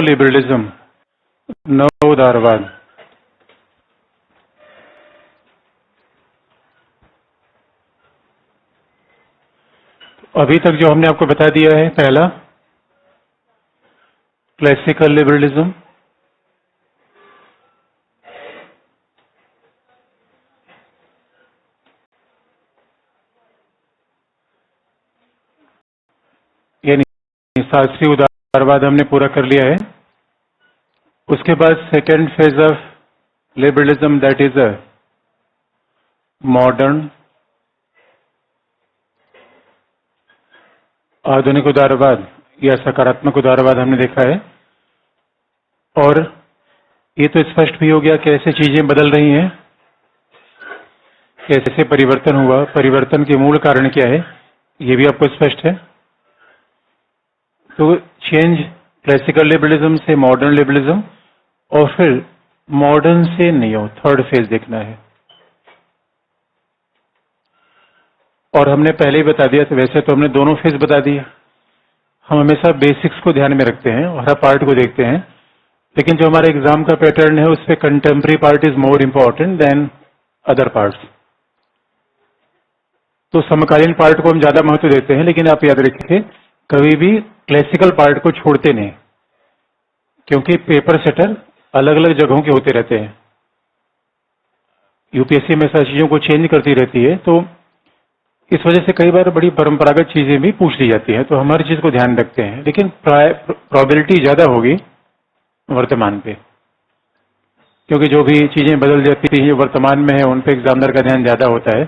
Liberalism, नव उदारवाद। अभी तक जो हमने आपको बता दिया है, पहला क्लासिकल लिबरलिज्म, यानी शास्त्रीय उदारवाद हमने पूरा कर लिया है। उसके बाद second phase of liberalism, that is a modern आधुनिक उदारवाद या सकारात्मक उदारवाद हमने देखा है। और ये तो स्पष्ट भी हो गया कैसे चीजें बदल रही हैं, कैसे परिवर्तन हुआ, परिवर्तन के मूल कारण क्या है, ये भी आपको स्पष्ट है। तो चेंज क्लासिकल लिबरलिज्म से मॉडर्न लिबरलिज्म, और फिर मॉडर्न से नियो, थर्ड फेज देखना है। और हमने पहले ही बता दिया, तो वैसे तो हमने दोनों फेज बता दिया। हम हमेशा बेसिक्स को ध्यान में रखते हैं और हर पार्ट को देखते हैं, लेकिन जो हमारे एग्जाम का पैटर्न है उससे contemporary part is more important than other parts. तो समकालीन पार्ट को हम ज्यादा महत्व देते हैं, लेकिन आप याद रखिए कभी भी क्लासिकल पार्ट को छोड़ते नहीं, क्योंकि पेपर सेटर अलग अलग जगहों के होते रहते हैं। यूपीएससी में ऐसा चीजों को चेंज करती रहती है, तो इस वजह से कई बार बड़ी परंपरागत चीजें भी पूछ ली जाती हैं, तो हम हर चीज को ध्यान रखते हैं, लेकिन प्रोबेबिलिटी ज्यादा होगी वर्तमान पे, क्योंकि जो भी चीजें बदल जाती हैं वर्तमान में है उन पे एग्जामिनर का ध्यान ज्यादा होता है।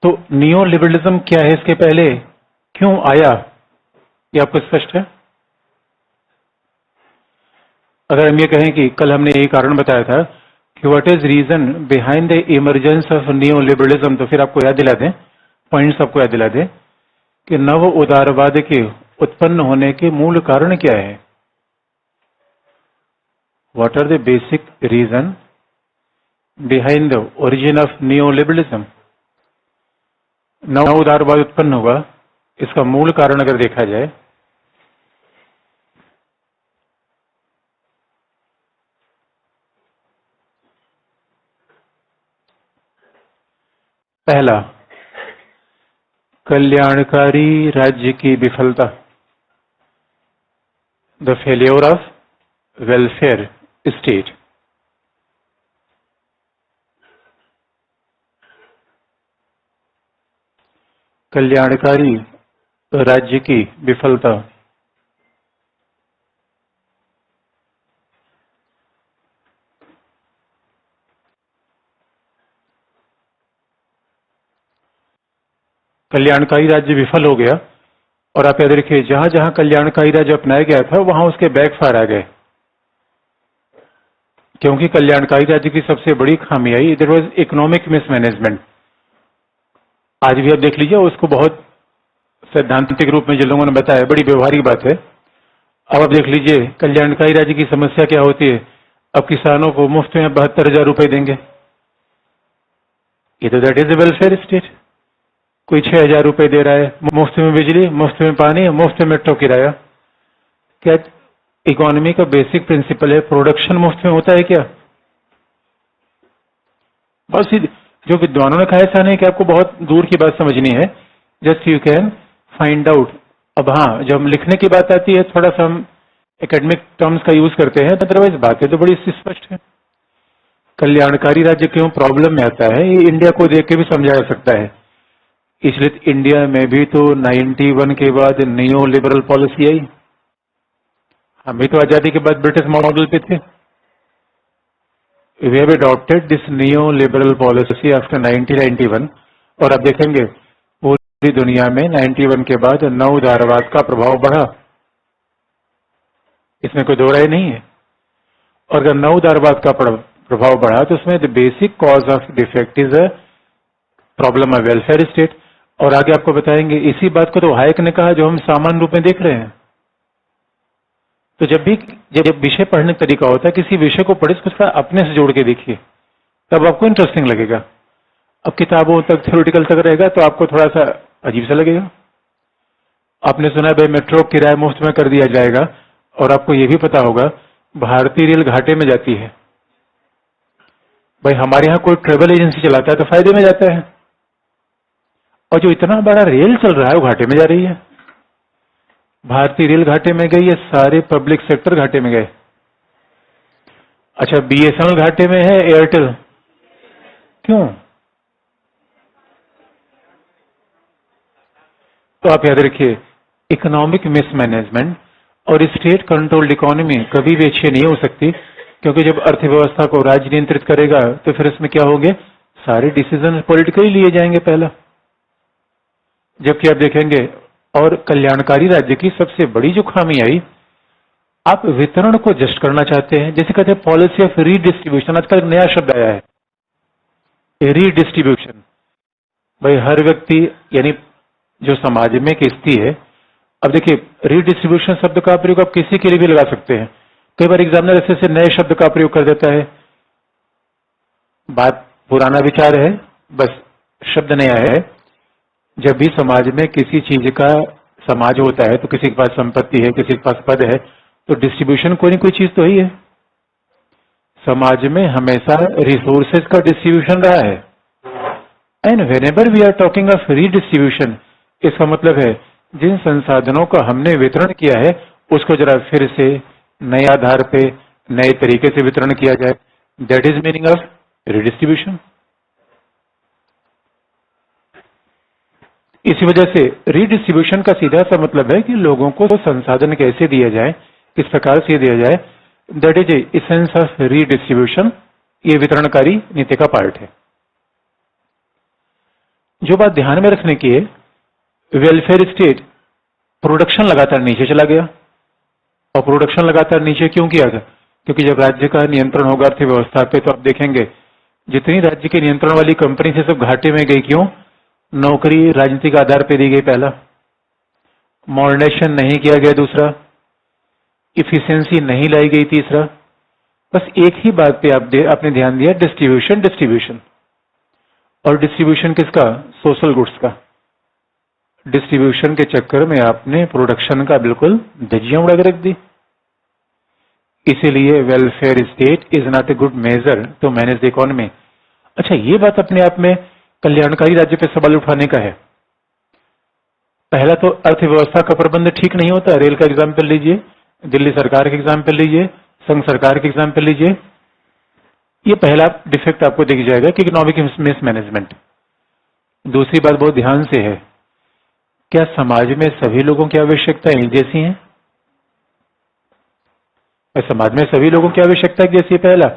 तो नियो लिबरलिज्म क्या है, इसके पहले क्यों आया, ये आपको स्पष्ट है? अगर हम ये कहें कि कल हमने यही कारण बताया था कि what is reason behind the emergence of neo liberalism, तो फिर आपको याद दिला दें, पॉइंट्स आपको याद दिला दें कि नव उदारवाद के उत्पन्न होने के मूल कारण क्या है। What are the basic reason behind the origin of neo liberalism? नव उदारवाद उत्पन्न हुआ, इसका मूल कारण अगर देखा जाए, पहला कल्याणकारी राज्य की विफलता, the failure of welfare state. कल्याणकारी राज्य की विफलता। कल्याणकारी राज्य विफल हो गया, और आप याद रखिए जहां जहां कल्याणकारी राज्य अपनाया गया था वहां उसके बैकफायर आ गए, क्योंकि कल्याणकारी राज्य की सबसे बड़ी खामी आई, देयर वाज इकोनॉमिक मिसमैनेजमेंट। आज भी आप देख लीजिए, उसको बहुत सैद्धांतिक रूप में जिन लोगों ने बताया, बड़ी व्यवहारिक बात है। अब आप देख लीजिए कल्याणकारी राज्य की समस्या क्या होती है, अब किसानों को मुफ्त में 72,000 रुपए देंगे, ये तो that is a welfare state. कोई 6,000 रुपए दे रहा है, मुफ्त में बिजली, मुफ्त में पानी, मुफ्त में मेट्रो किराया। क्या इकोनॉमी का बेसिक प्रिंसिपल है प्रोडक्शन मुफ्त में होता है क्या? बस जो विद्वानों ने कहा ऐसा नहीं कि आपको बहुत दूर की बात समझनी है, just you can find out. अब हाँ, जब हम लिखने की बात आती है थोड़ा सा हम एकेडमिक टर्म्स का यूज करते हैं, अदरवाइज बातें तो बड़ी स्पष्ट है। कल्याणकारी राज्य क्यों प्रॉब्लम में आता है, ये इंडिया को देख के भी समझा जा सकता है। इसलिए इंडिया में भी तो 91 के बाद नियो लिबरल पॉलिसी आई। हम भी तो आजादी के बाद ब्रिटिश मॉडल पे थे। We have adopted this neo liberal policy after 1991, और आप देखेंगे पूरी दुनिया में 91 के बाद नव उदारवाद का प्रभाव बढ़ा, इसमें कोई दो राय नहीं है। और अगर नव उदारवाद का प्रभाव बढ़ा तो उसमें the basic cause of defect is a problem of welfare state. और आगे आपको बताएंगे इसी बात को तो हायक ने कहा जो हम सामान्य रूप में देख रहे हैं। तो जब विषय पढ़ने का तरीका होता है, किसी विषय को पढ़े उसको थोड़ा अपने से जोड़ के देखिए, तब आपको इंटरेस्टिंग लगेगा। अब किताबों तक थ्योरेटिकल तक रहेगा तो आपको थोड़ा सा अजीब सा लगेगा। आपने सुना भाई मेट्रो किराया मुफ्त में कर दिया जाएगा, और आपको ये भी पता होगा भारतीय रेल घाटे में जाती है। भाई हमारे यहाँ कोई ट्रेवल एजेंसी चलाता है तो फायदे में जाता है, और जो इतना बड़ा रेल चल रहा है वो घाटे में जा रही है। भारतीय रेल घाटे में गई है, सारे पब्लिक सेक्टर घाटे में गए। अच्छा, बीएसएनएल घाटे में है, एयरटेल क्यों? तो आप याद रखिए, इकोनॉमिक मिसमैनेजमेंट और स्टेट कंट्रोल्ड इकोनॉमी कभी भी अच्छी नहीं हो सकती, क्योंकि जब अर्थव्यवस्था को राज्य नियंत्रित करेगा तो फिर इसमें क्या होंगे, सारे डिसीजन पॉलिटिकली लिए जाएंगे पहला। जबकि आप देखेंगे, और कल्याणकारी राज्य की सबसे बड़ी जो खामी आई, आप वितरण को जस्ट करना चाहते हैं, जैसे कहते हैं पॉलिसी ऑफ रीडिस्ट्रीब्यूशन। आजकल एक नया शब्द आया है, रीडिस्ट्रीब्यूशन। भाई हर व्यक्ति यानी जो समाज में किस्ती है, अब देखिए रीडिस्ट्रीब्यूशन शब्द का प्रयोग आप किसी के लिए भी लगा सकते हैं। कई बार एग्जामिनर ऐसे नए शब्द का प्रयोग कर देता है, बात पुराना विचार है, बस शब्द नया है। जब भी समाज में किसी चीज का समाज होता है तो किसी के पास संपत्ति है, किसी के पास पद है, तो डिस्ट्रीब्यूशन कोई ना कोई चीज तो ही है। समाज में हमेशा रिसोर्सेज का डिस्ट्रीब्यूशन रहा है, and whenever we are talking of redistribution, इसका मतलब है जिन संसाधनों का हमने वितरण किया है उसको जरा फिर से नए आधार पे नए तरीके से वितरण किया जाए। That is meaning of redistribution. इसी वजह से रीडिस्ट्रीब्यूशन का सीधा सा मतलब है कि लोगों को संसाधन कैसे दिया जाए, किस प्रकार से दिया जाए। That is essence of redistribution. ये वितरणकारी नीति का पार्ट है। जो बात ध्यान में रखने की है, वेलफेयर स्टेट प्रोडक्शन लगातार नीचे चला गया। और प्रोडक्शन लगातार नीचे क्यों किया गया? क्योंकि जब राज्य का नियंत्रण होगा अर्थव्यवस्था पे, तो आप देखेंगे जितनी राज्य के नियंत्रण वाली कंपनी से सब घाटे में गई। क्यों? नौकरी राजनीतिक आधार पर दी गई पहला, मॉडर्नाइजेशन नहीं किया गया दूसरा, इफिशियंसी नहीं लाई गई तीसरा। बस एक ही बात पे आपने ध्यान दिया, डिस्ट्रीब्यूशन डिस्ट्रीब्यूशन। और डिस्ट्रीब्यूशन किसका? सोशल गुड्स का। डिस्ट्रीब्यूशन के चक्कर में आपने प्रोडक्शन का बिल्कुल धज्जियां उड़ा के रख दी। इसीलिए welfare state is not a good measure to manage the economy. अच्छा, ये बात अपने आप में कल्याणकारी राज्य पे सवाल उठाने का है। पहला तो अर्थव्यवस्था का प्रबंध ठीक नहीं होता। रेल का एग्जाम्पल लीजिए, दिल्ली सरकार के एग्जाम्पल लीजिए, संघ सरकार के एग्जाम्पल लीजिए। ये पहला डिफेक्ट आपको दिख जाएगा कि इकोनॉमिक मिसमैनेजमेंट। दूसरी बात बहुत ध्यान से है, क्या समाज में सभी लोगों की आवश्यकताएं एक जैसी हैं? समाज में सभी लोगों की आवश्यकता एक जैसी है? पहला,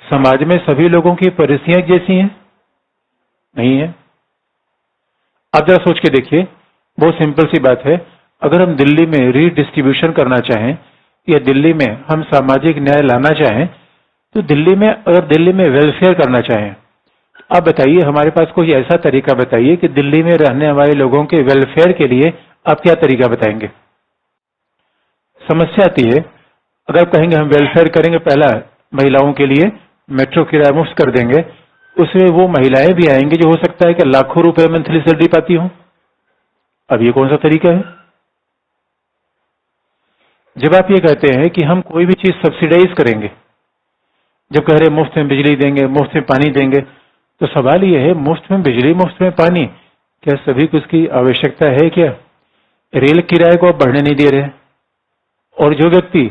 समाज में सभी लोगों की परिस्थितियां एक जैसी हैं? नहीं है। आप जरा सोच के देखिए, बहुत सिंपल सी बात है। अगर हम दिल्ली में रीडिस्ट्रीब्यूशन करना चाहें या दिल्ली में हम सामाजिक न्याय लाना चाहें, तो दिल्ली में वेलफेयर करना चाहें, आप बताइए, हमारे पास कोई ऐसा तरीका बताइए कि दिल्ली में रहने वाले लोगों के वेलफेयर के लिए आप क्या तरीका बताएंगे? समस्या आती है, अगर कहेंगे हम वेलफेयर करेंगे, पहला महिलाओं के लिए मेट्रो किराया मुफ्त कर देंगे, उसमें वो महिलाएं भी आएंगी जो हो सकता है कि लाखों रुपए मंथली सैलरी पाती हो। अब ये कौन सा तरीका है? जब आप ये कहते हैं कि हम कोई भी चीज सब्सिडाइज करेंगे, जब कह रहे मुफ्त में बिजली देंगे, मुफ्त में पानी देंगे, तो सवाल यह है, मुफ्त में बिजली, मुफ्त में पानी, क्या सभी को उसकी आवश्यकता है? क्या रेल किराए को आप बढ़ने नहीं दे रहे? और जो व्यक्ति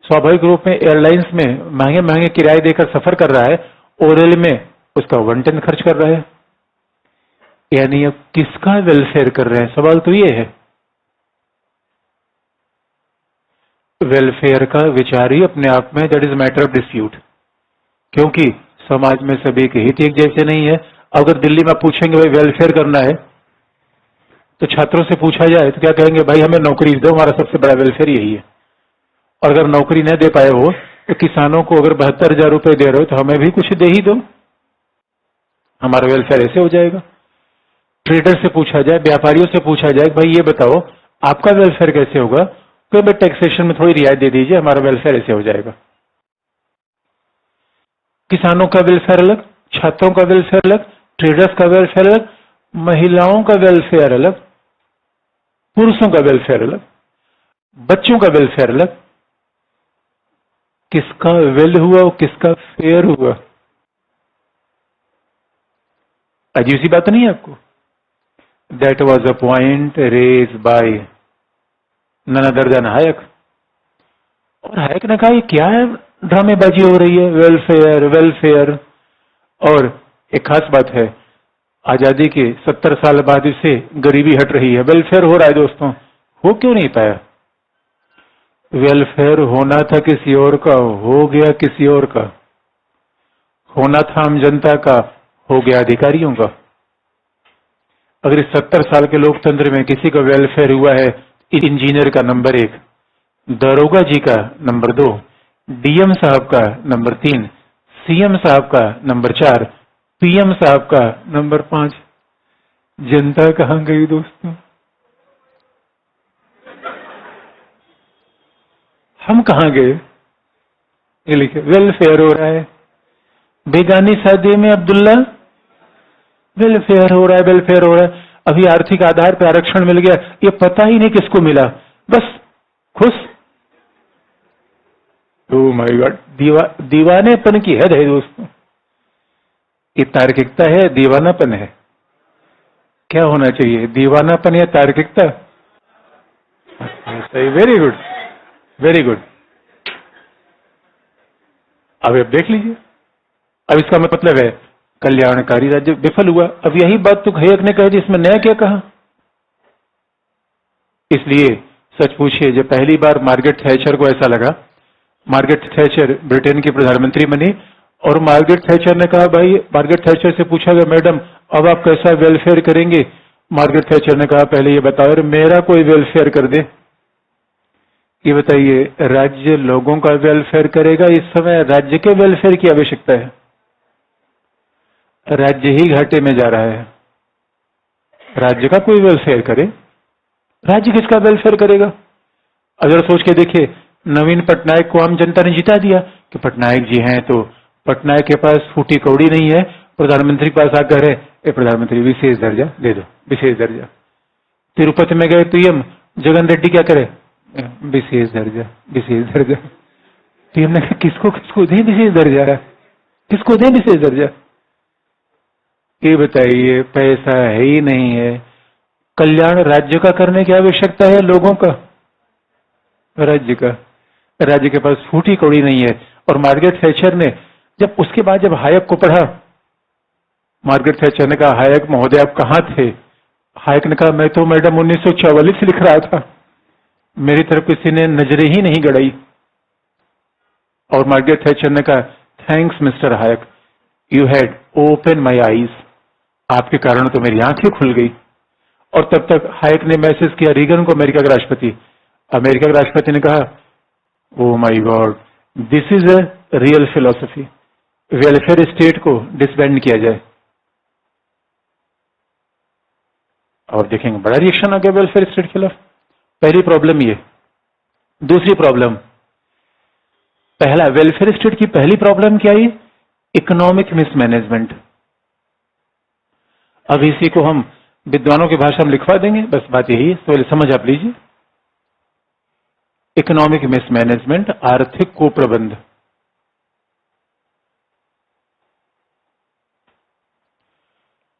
स्वाभाविक रूप में एयरलाइंस में महंगे महंगे किराए देकर सफर कर रहा है और रेल में उसका 1/10 खर्च कर रहा है, यानी अब किसका वेलफेयर कर रहे हैं? सवाल तो ये है। वेलफेयर का विचार ही अपने आप में that is matter of dispute, क्योंकि समाज में सभी के हित एक जैसे नहीं है। अगर दिल्ली में पूछेंगे भाई वेलफेयर करना है, तो छात्रों से पूछा जाए तो क्या कहेंगे? भाई हमें नौकरी दो, हमारा सबसे बड़ा वेलफेयर यही है। और अगर नौकरी न दे पाए हो तो किसानों को अगर 72,000 रुपए दे रहे हो तो हमें भी कुछ दे ही दो, हमारा वेलफेयर ऐसे हो जाएगा। ट्रेडर से पूछा जाए, व्यापारियों से पूछा जाए, भाई ये बताओ आपका वेलफेयर कैसे होगा? तो भाई टैक्सेशन में थोड़ी रियायत दे दीजिए, हमारा वेलफेयर ऐसे हो जाएगा। किसानों का वेलफेयर अलग, छात्रों का वेलफेयर अलग, ट्रेडर्स का वेलफेयर अलग, महिलाओं का वेलफेयर अलग, पुरुषों का वेलफेयर अलग, बच्चों का वेलफेयर अलग। किसका वेल हुआ और किसका फेयर हुआ? अजीब सी बात नहीं है आपको? That was a point raised by none other than Hayek. और हायक ने कहा ये क्या है, ड्रामेबाजी हो रही है, वेलफेयर वेलफेयर। और एक खास बात है, आजादी के 70 साल बाद इससे गरीबी हट रही है, वेलफेयर हो रहा है दोस्तों। हो क्यों नहीं पाया? वेलफेयर होना था किसी और का, हो गया किसी और का। होना था आम जनता का, हो गया अधिकारियों का। अगर इस 70 साल के लोकतंत्र में किसी का वेलफेयर हुआ है, इंजीनियर का नंबर 1, दरोगा जी का नंबर 2, डीएम साहब का नंबर 3, सीएम साहब का नंबर 4, पीएम साहब का नंबर 5। जनता कहां गई दोस्तों? हम कहां गए? ये लिखे वेलफेयर हो रहा है, बेगानी शादी में अब्दुल्ला, वेलफेयर हो रहा है, वेलफेयर हो रहा है। अभी आर्थिक आधार पर आरक्षण मिल गया, ये पता ही नहीं किसको मिला, बस खुश। ओ माय गॉड, दीवानेपन की हद है दोस्तों। ये तार्किकता है, दीवानापन है? क्या होना चाहिए, दीवानापन या तार्किकता? सही, वेरी गुड, वेरी गुड। अब आप देख लीजिए, अब इसका मतलब है कल्याणकारी राज्य विफल हुआ। अब यही बात तो हैक ने कही, इसमें नया क्या कहा? इसलिए सच पूछिए, जब पहली बार मार्गरेट थैचर को ऐसा लगा, मार्गरेट थैचर ब्रिटेन की प्रधानमंत्री बनी, और मार्गरेट थैचर ने कहा, भाई मार्गरेट थैचर से पूछा गया, मैडम अब आप कैसा वेलफेयर करेंगे? मार्गरेट थैचर ने कहा, पहले ये बताओ यार, मेरा कोई वेलफेयर कर दे। ये बताइए, राज्य लोगों का वेलफेयर करेगा? इस समय राज्य के वेलफेयर की आवश्यकता है। राज्य ही घाटे में जा रहा है, राज्य का कोई वेलफेयर करे? राज्य किसका वेलफेयर करेगा? अगर सोच के देखिए, नवीन पटनायक को आम जनता ने जिता दिया कि पटनायक जी हैं, तो पटनायक के पास फूटी कौड़ी नहीं है, प्रधानमंत्री के पास आकर है, ए प्रधानमंत्री विशेष दर्जा दे दो, विशेष दर्जा। तिरुपति में गए पीएम जगन रेड्डी क्या करे? विशेष दर्जा, विशेष दर्जा। पीएम ने कहा, किसको किसको दे विशेष दर्जा, किसको दे विशेष दर्जा? ये बताइए, पैसा है ही नहीं है, कल्याण राज्य का करने की आवश्यकता है, लोगों का, राज्य का। राज्य के पास फूटी कौड़ी नहीं है। और मार्गरेट थैचर ने जब उसके बाद जब हायक को पढ़ा, मार्गरेट थैचर ने कहा, हायक महोदय आप कहाँ थे? हायक ने कहा, मैं तो मैडम 1944 लिख रहा था, मेरी तरफ किसी ने नजरें ही नहीं गड़ाई। और मार्गरेट थैचर ने कहा, thanks mister Hayek, you had open my eyes, आपके कारण तो मेरी आंखें खुल गई। और तब तक हायक ने मैसेज किया रीगन को, अमेरिका के राष्ट्रपति। अमेरिका के राष्ट्रपति ने कहा, oh my God, this is a real philosophy, welfare state को डिसबैंड किया जाए। और देखेंगे बड़ा रिएक्शन आ गया वेलफेयर स्टेट के खिलाफ। पहली प्रॉब्लम ये। दूसरी प्रॉब्लम, पहला वेलफेयर स्टेट की पहली प्रॉब्लम क्या है? Economic mismanagement. अब इसी को हम विद्वानों की भाषा में लिखवा देंगे, बस बात यही है, तो समझ आप लीजिए। इकोनॉमिक मिसमैनेजमेंट, आर्थिक कुप्रबंध।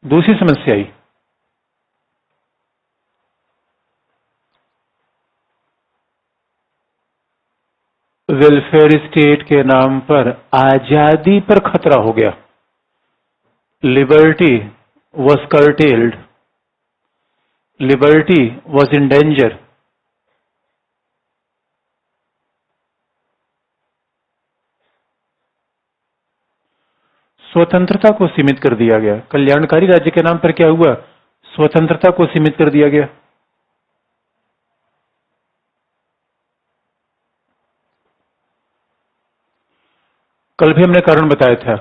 दूसरी समस्या आई, वेलफेयर स्टेट के नाम पर आजादी पर खतरा हो गया। Liberty was curtailed, liberty was in danger. स्वतंत्रता को सीमित कर दिया गया। कल्याणकारी राज्य के नाम पर क्या हुआ? स्वतंत्रता को सीमित कर दिया गया। कल भी हमने कारण बताया था,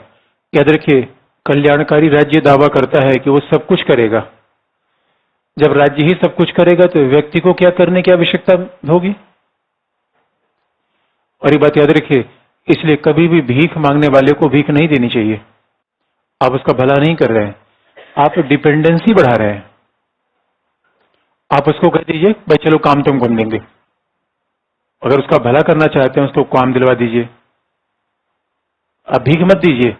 याद रखिए, कल्याणकारी राज्य दावा करता है कि वो सब कुछ करेगा। जब राज्य ही सब कुछ करेगा तो व्यक्ति को क्या करने की आवश्यकता होगी? और ये बात याद रखिए, इसलिए कभी भी भीख मांगने वाले को भीख नहीं देनी चाहिए। आप उसका भला नहीं कर रहे हैं, आप डिपेंडेंसी बढ़ा रहे हैं। आप उसको कह दीजिए, भाई चलो काम तुम कर देंगे। अगर उसका भला करना चाहते हैं, उसको काम दिलवा दीजिए। आप भीख मत दीजिए।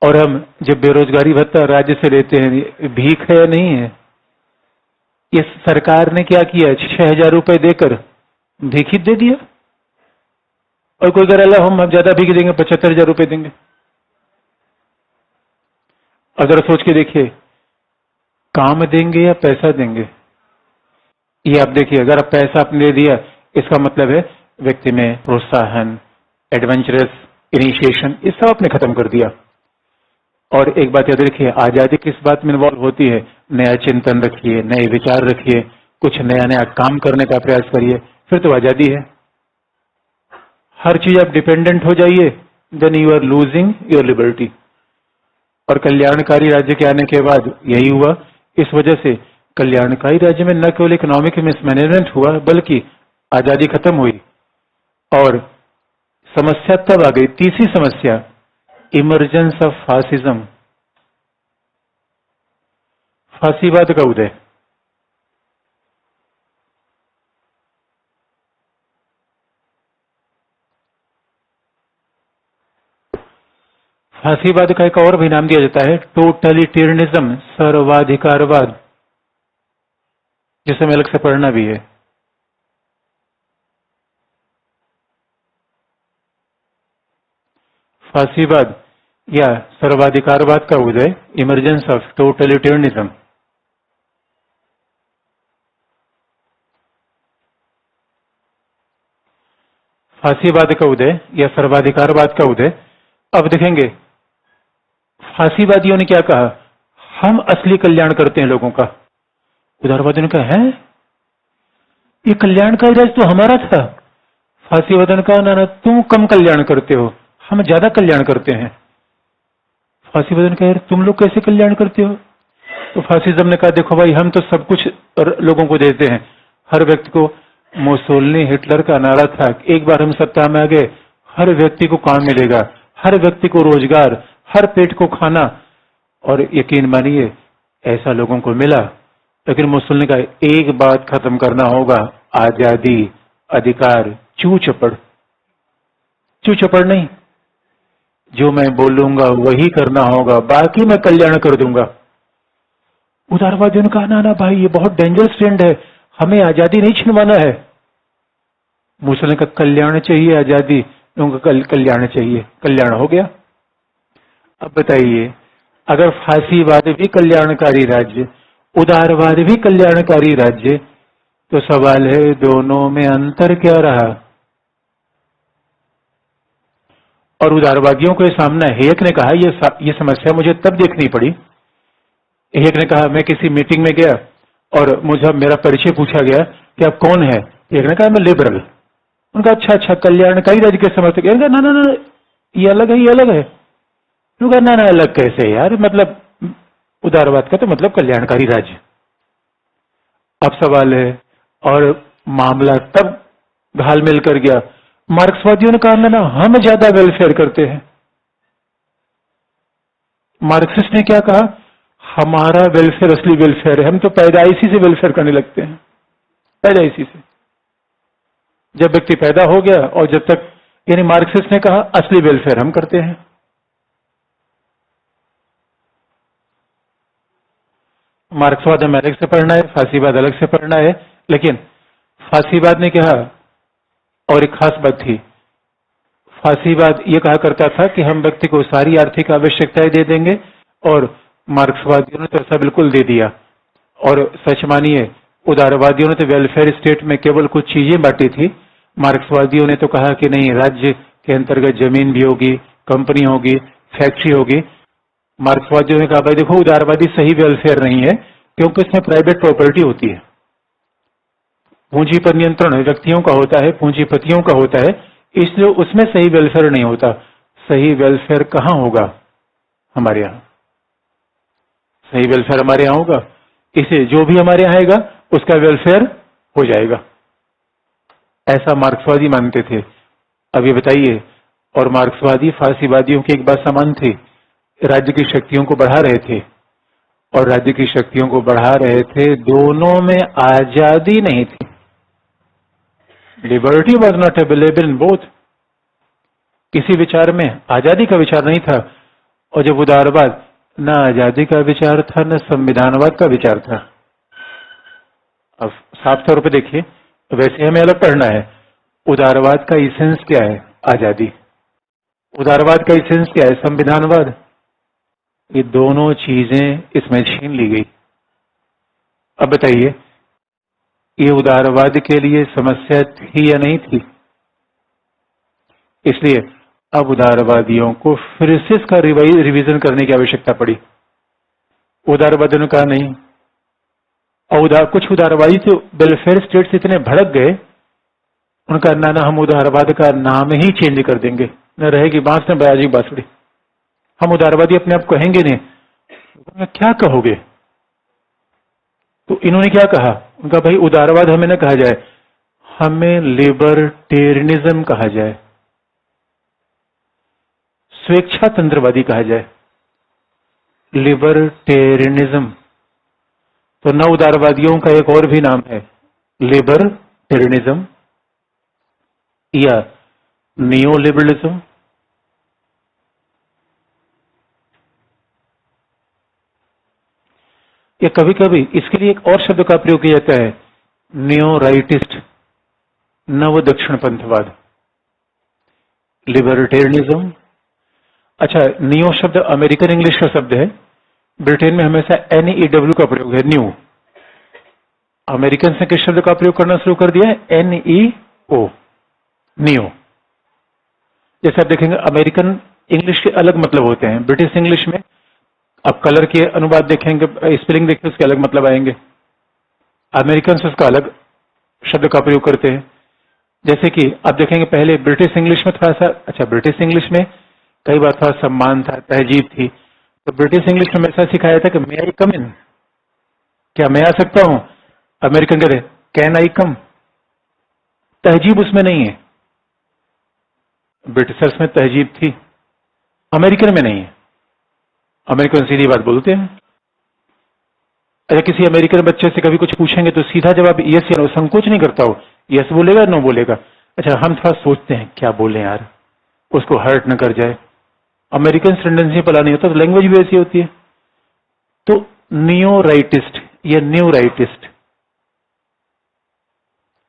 और हम जब बेरोजगारी भत्ता राज्य से लेते हैं, ये भीख है या नहीं है? ये सरकार ने क्या किया, 6,000 रुपए देकर भीख ही दे दिया। और कोई कह रहा हम ज्यादा भीख देंगे, 75,000 रुपए देंगे। अगर सोच के देखिए, काम देंगे या पैसा देंगे? ये आप देखिए, अगर आप पैसा आपने दे दिया, इसका मतलब है व्यक्ति में प्रोत्साहन, एडवेंचरस इनिशिएशन, ये सब आपने खत्म कर दिया। और एक बात याद रखिए, आजादी किस बात में इन्वॉल्व होती है? नया चिंतन रखिए, नए विचार रखिए, कुछ नया नया काम करने का प्रयास करिए, फिर तो आजादी है। हर चीज आप डिपेंडेंट हो जाइए, then you are losing your liberty. और कल्याणकारी राज्य के आने के बाद यही हुआ। इस वजह से कल्याणकारी राज्य में न केवल इकोनॉमिक मिसमैनेजमेंट हुआ, बल्कि आजादी खत्म हुई। और समस्या तब आ गई, तीसरी समस्या, इमरजेंस ऑफ फासिज्म, फांसीवाद का उदय। फांसीवाद का एक और भी नाम दिया जाता है टोटलिटेरियनिज्म, सर्वाधिकारवाद, जिसे हमें अलग से पढ़ना भी है। फांसीवाद या सर्वाधिकारवाद का उदय, इमरजेंस ऑफ टोटलिटेरियनिज्म। फांसीवाद का उदय या सर्वाधिकारवाद का उदय। अब देखेंगे फांसीवादियों ने क्या कहा, हम असली कल्याण करते हैं लोगों का। उदारवादियों ने कहा, है ये कल्याणकारी राज तो हमारा था। फांसीवादियों ने कहा, ना ना, तुम कम कल्याण करते हो, हम ज्यादा कल्याण करते हैं। फांसीवादियों ने कहा, तुम लोग कैसे कल्याण करते हो? तो फासिज्म ने कहा, देखो भाई, हम तो सब कुछ लोगों को देते हैं, हर व्यक्ति को। मुसोलिनी, हिटलर का नारा था, एक बार हम सत्ता में आ गए, हर व्यक्ति को काम मिलेगा, हर व्यक्ति को रोजगार, हर पेट को खाना। और यकीन मानिए, ऐसा लोगों को मिला। लेकिन मुसोलिनी का एक बात खत्म करना होगा, आजादी, अधिकार, चू चपड़ नहीं, जो मैं बोलूंगा वही करना होगा, बाकी मैं कल्याण कर दूंगा। उदारवादियों ने कहा, ना ना भाई, ये बहुत डेंजरस ट्रेंड है, हमें आजादी नहीं छिनवाना है। मुसोलिनी का कल्याण चाहिए, आजादी, उनका कल्याण चाहिए, कल्याण हो गया। अब बताइए, अगर फांसीवाद भी कल्याणकारी राज्य, उदारवाद भी कल्याणकारी राज्य, तो सवाल है दोनों में अंतर क्या रहा? और उदारवादियों के सामने हेयक ने कहा, ये समस्या मुझे तब देखनी पड़ी। हेयक ने कहा, मैं किसी मीटिंग में गया और मुझे मेरा परिचय पूछा गया कि आप कौन है। हेयक ने कहा, मैं लिबरल। उनका अच्छा, कल्याणकारी राज्य के समर्थक। ना ना ना, ये अलग है, ये अलग है। उनका ना ना, अलग कैसे यार, मतलब उदारवाद का तो मतलब कल्याणकारी राज्य। अब सवाल है, और मामला तब घालमेल कर गया। मार्क्सवादियों ने कहा, ना हम ज्यादा वेलफेयर करते हैं। मार्क्सिस्ट ने क्या कहा, हमारा वेलफेयर असली वेलफेयर है, हम तो पैदाइशी से वेलफेयर करने लगते हैं, पैदाइशी से। जब व्यक्ति पैदा हो गया, और जब तक, यानी मार्क्सिस्ट ने कहा असली वेलफेयर हम करते हैं। मार्क्सवाद हमें अलग से पढ़ना है, फांसीवाद अलग से पढ़ना है। लेकिन फांसीवाद ने कहा, और एक खास बात थी, फांसीवाद ये कहा करता था कि हम व्यक्ति को सारी आर्थिक आवश्यकताएं दे देंगे, और मार्क्सवादियों ने तो ऐसा बिल्कुल दे दिया। और सच मानिए, उदारवादियों ने तो वेलफेयर स्टेट में केवल कुछ चीजें बांटी थी, मार्क्सवादियों ने तो कहा कि नहीं, राज्य के अंतर्गत जमीन भी होगी, कंपनी होगी, फैक्ट्री होगी। मार्क्सवादियों ने कहा, भाई देखो, उदारवादी सही वेलफेयर नहीं है, क्योंकि इसमें प्राइवेट प्रॉपर्टी होती है, पूंजी पर नियंत्रण व्यक्तियों का होता है, पूंजीपतियों का होता है, इसलिए उसमें सही वेलफेयर नहीं होता। सही वेलफेयर कहां होगा? हमारे यहां। सही वेलफेयर हमारे यहां होगा, इसे जो भी हमारे यहां आएगा उसका वेलफेयर हो जाएगा, ऐसा मार्क्सवादी मानते थे। अब ये बताइए, और मार्क्सवादी फांसीवादियों की एक बात समान थी, राज्य की शक्तियों को बढ़ा रहे थे, और राज्य की शक्तियों को बढ़ा रहे थे, दोनों में आजादी नहीं थी। Liberty was not available in both. किसी विचार में आजादी का विचार नहीं था, और जब उदारवाद, न आजादी का विचार था न संविधानवाद का विचार था। अब साफ तौर पे देखिए, वैसे हमें अलग पढ़ना है, उदारवाद का इसेंस क्या है? आजादी। उदारवाद का इसेंस क्या है? संविधानवाद। ये दोनों चीजें इसमें छीन ली गई। अब बताइए, ये उदारवाद के लिए समस्या थी या नहीं थी? इसलिए अब उदारवादियों को फिर से इसका रिवीजन करने की आवश्यकता पड़ी। उदारवादियों ने कहा नहीं, और कुछ उदारवादी तो वेलफेयर स्टेट से इतने भड़क गए, उनका ना हम उदारवाद का नाम ही चेंज कर देंगे, न रहेगी बांस न बयाजी बांसुड़ी। हम उदारवादी अपने आप कहेंगे नहीं। क्या कहोगे? तो इन्होंने क्या कहा? उनका भाई उदारवाद हमें न कहा जाए, हमें लिबर्टेरियनिज्म कहा जाए, स्वेच्छातंत्रवादी कहा जाए, लिबर्टेरियनिज्म। तो नव उदारवादियों का एक और भी नाम है, लिबर्टेरियनिज्म या नियो लिबरलिज्म। या कभी कभी इसके लिए एक और शब्द का प्रयोग किया जाता है, नियो राइटिस्ट, नव दक्षिण पंथवाद, लिबर्टेरियनिज्म। अच्छा, नियो शब्द अमेरिकन इंग्लिश का शब्द है, ब्रिटेन में हमेशा NEW का प्रयोग है, न्यू। अमेरिकन से किस शब्द का प्रयोग करना शुरू कर दिया है? NEO, neo. जैसे आप देखेंगे अमेरिकन इंग्लिश के अलग मतलब होते हैं, ब्रिटिश इंग्लिश में अब कलर के अनुवाद देखेंगे, स्पेलिंग देखेंगे, उसके अलग मतलब आएंगे। अमेरिकन से उसका अलग शब्द का प्रयोग करते हैं। जैसे कि आप देखेंगे पहले ब्रिटिश इंग्लिश में थोड़ा सा, अच्छा ब्रिटिश इंग्लिश में कई बार थोड़ा सम्मान था, तहजीब थी, तो ब्रिटिश इंग्लिश में ऐसा सिखाया था कि मे आई कम इन, क्या मैं आ सकता हूं? अमेरिकन कहते कैन आई कम। तहजीब उसमें नहीं है, ब्रिटिशर्स में तहजीब थी, अमेरिकन में नहीं है। अमेरिकन सीधी बात बोलते हैं। अच्छा, किसी अमेरिकन बच्चे से कभी कुछ पूछेंगे तो सीधा जवाब यस या नो, संकोच नहीं करता हो, यस बोलेगा नो बोलेगा। अच्छा, हम थोड़ा सोचते हैं क्या बोले यार, उसको हर्ट न कर जाए। अमेरिकन टेंडेंसी पला नहीं होता, तो लैंग्वेज भी ऐसी होती है। तो नियो राइटिस्ट या न्यू राइटिस्ट,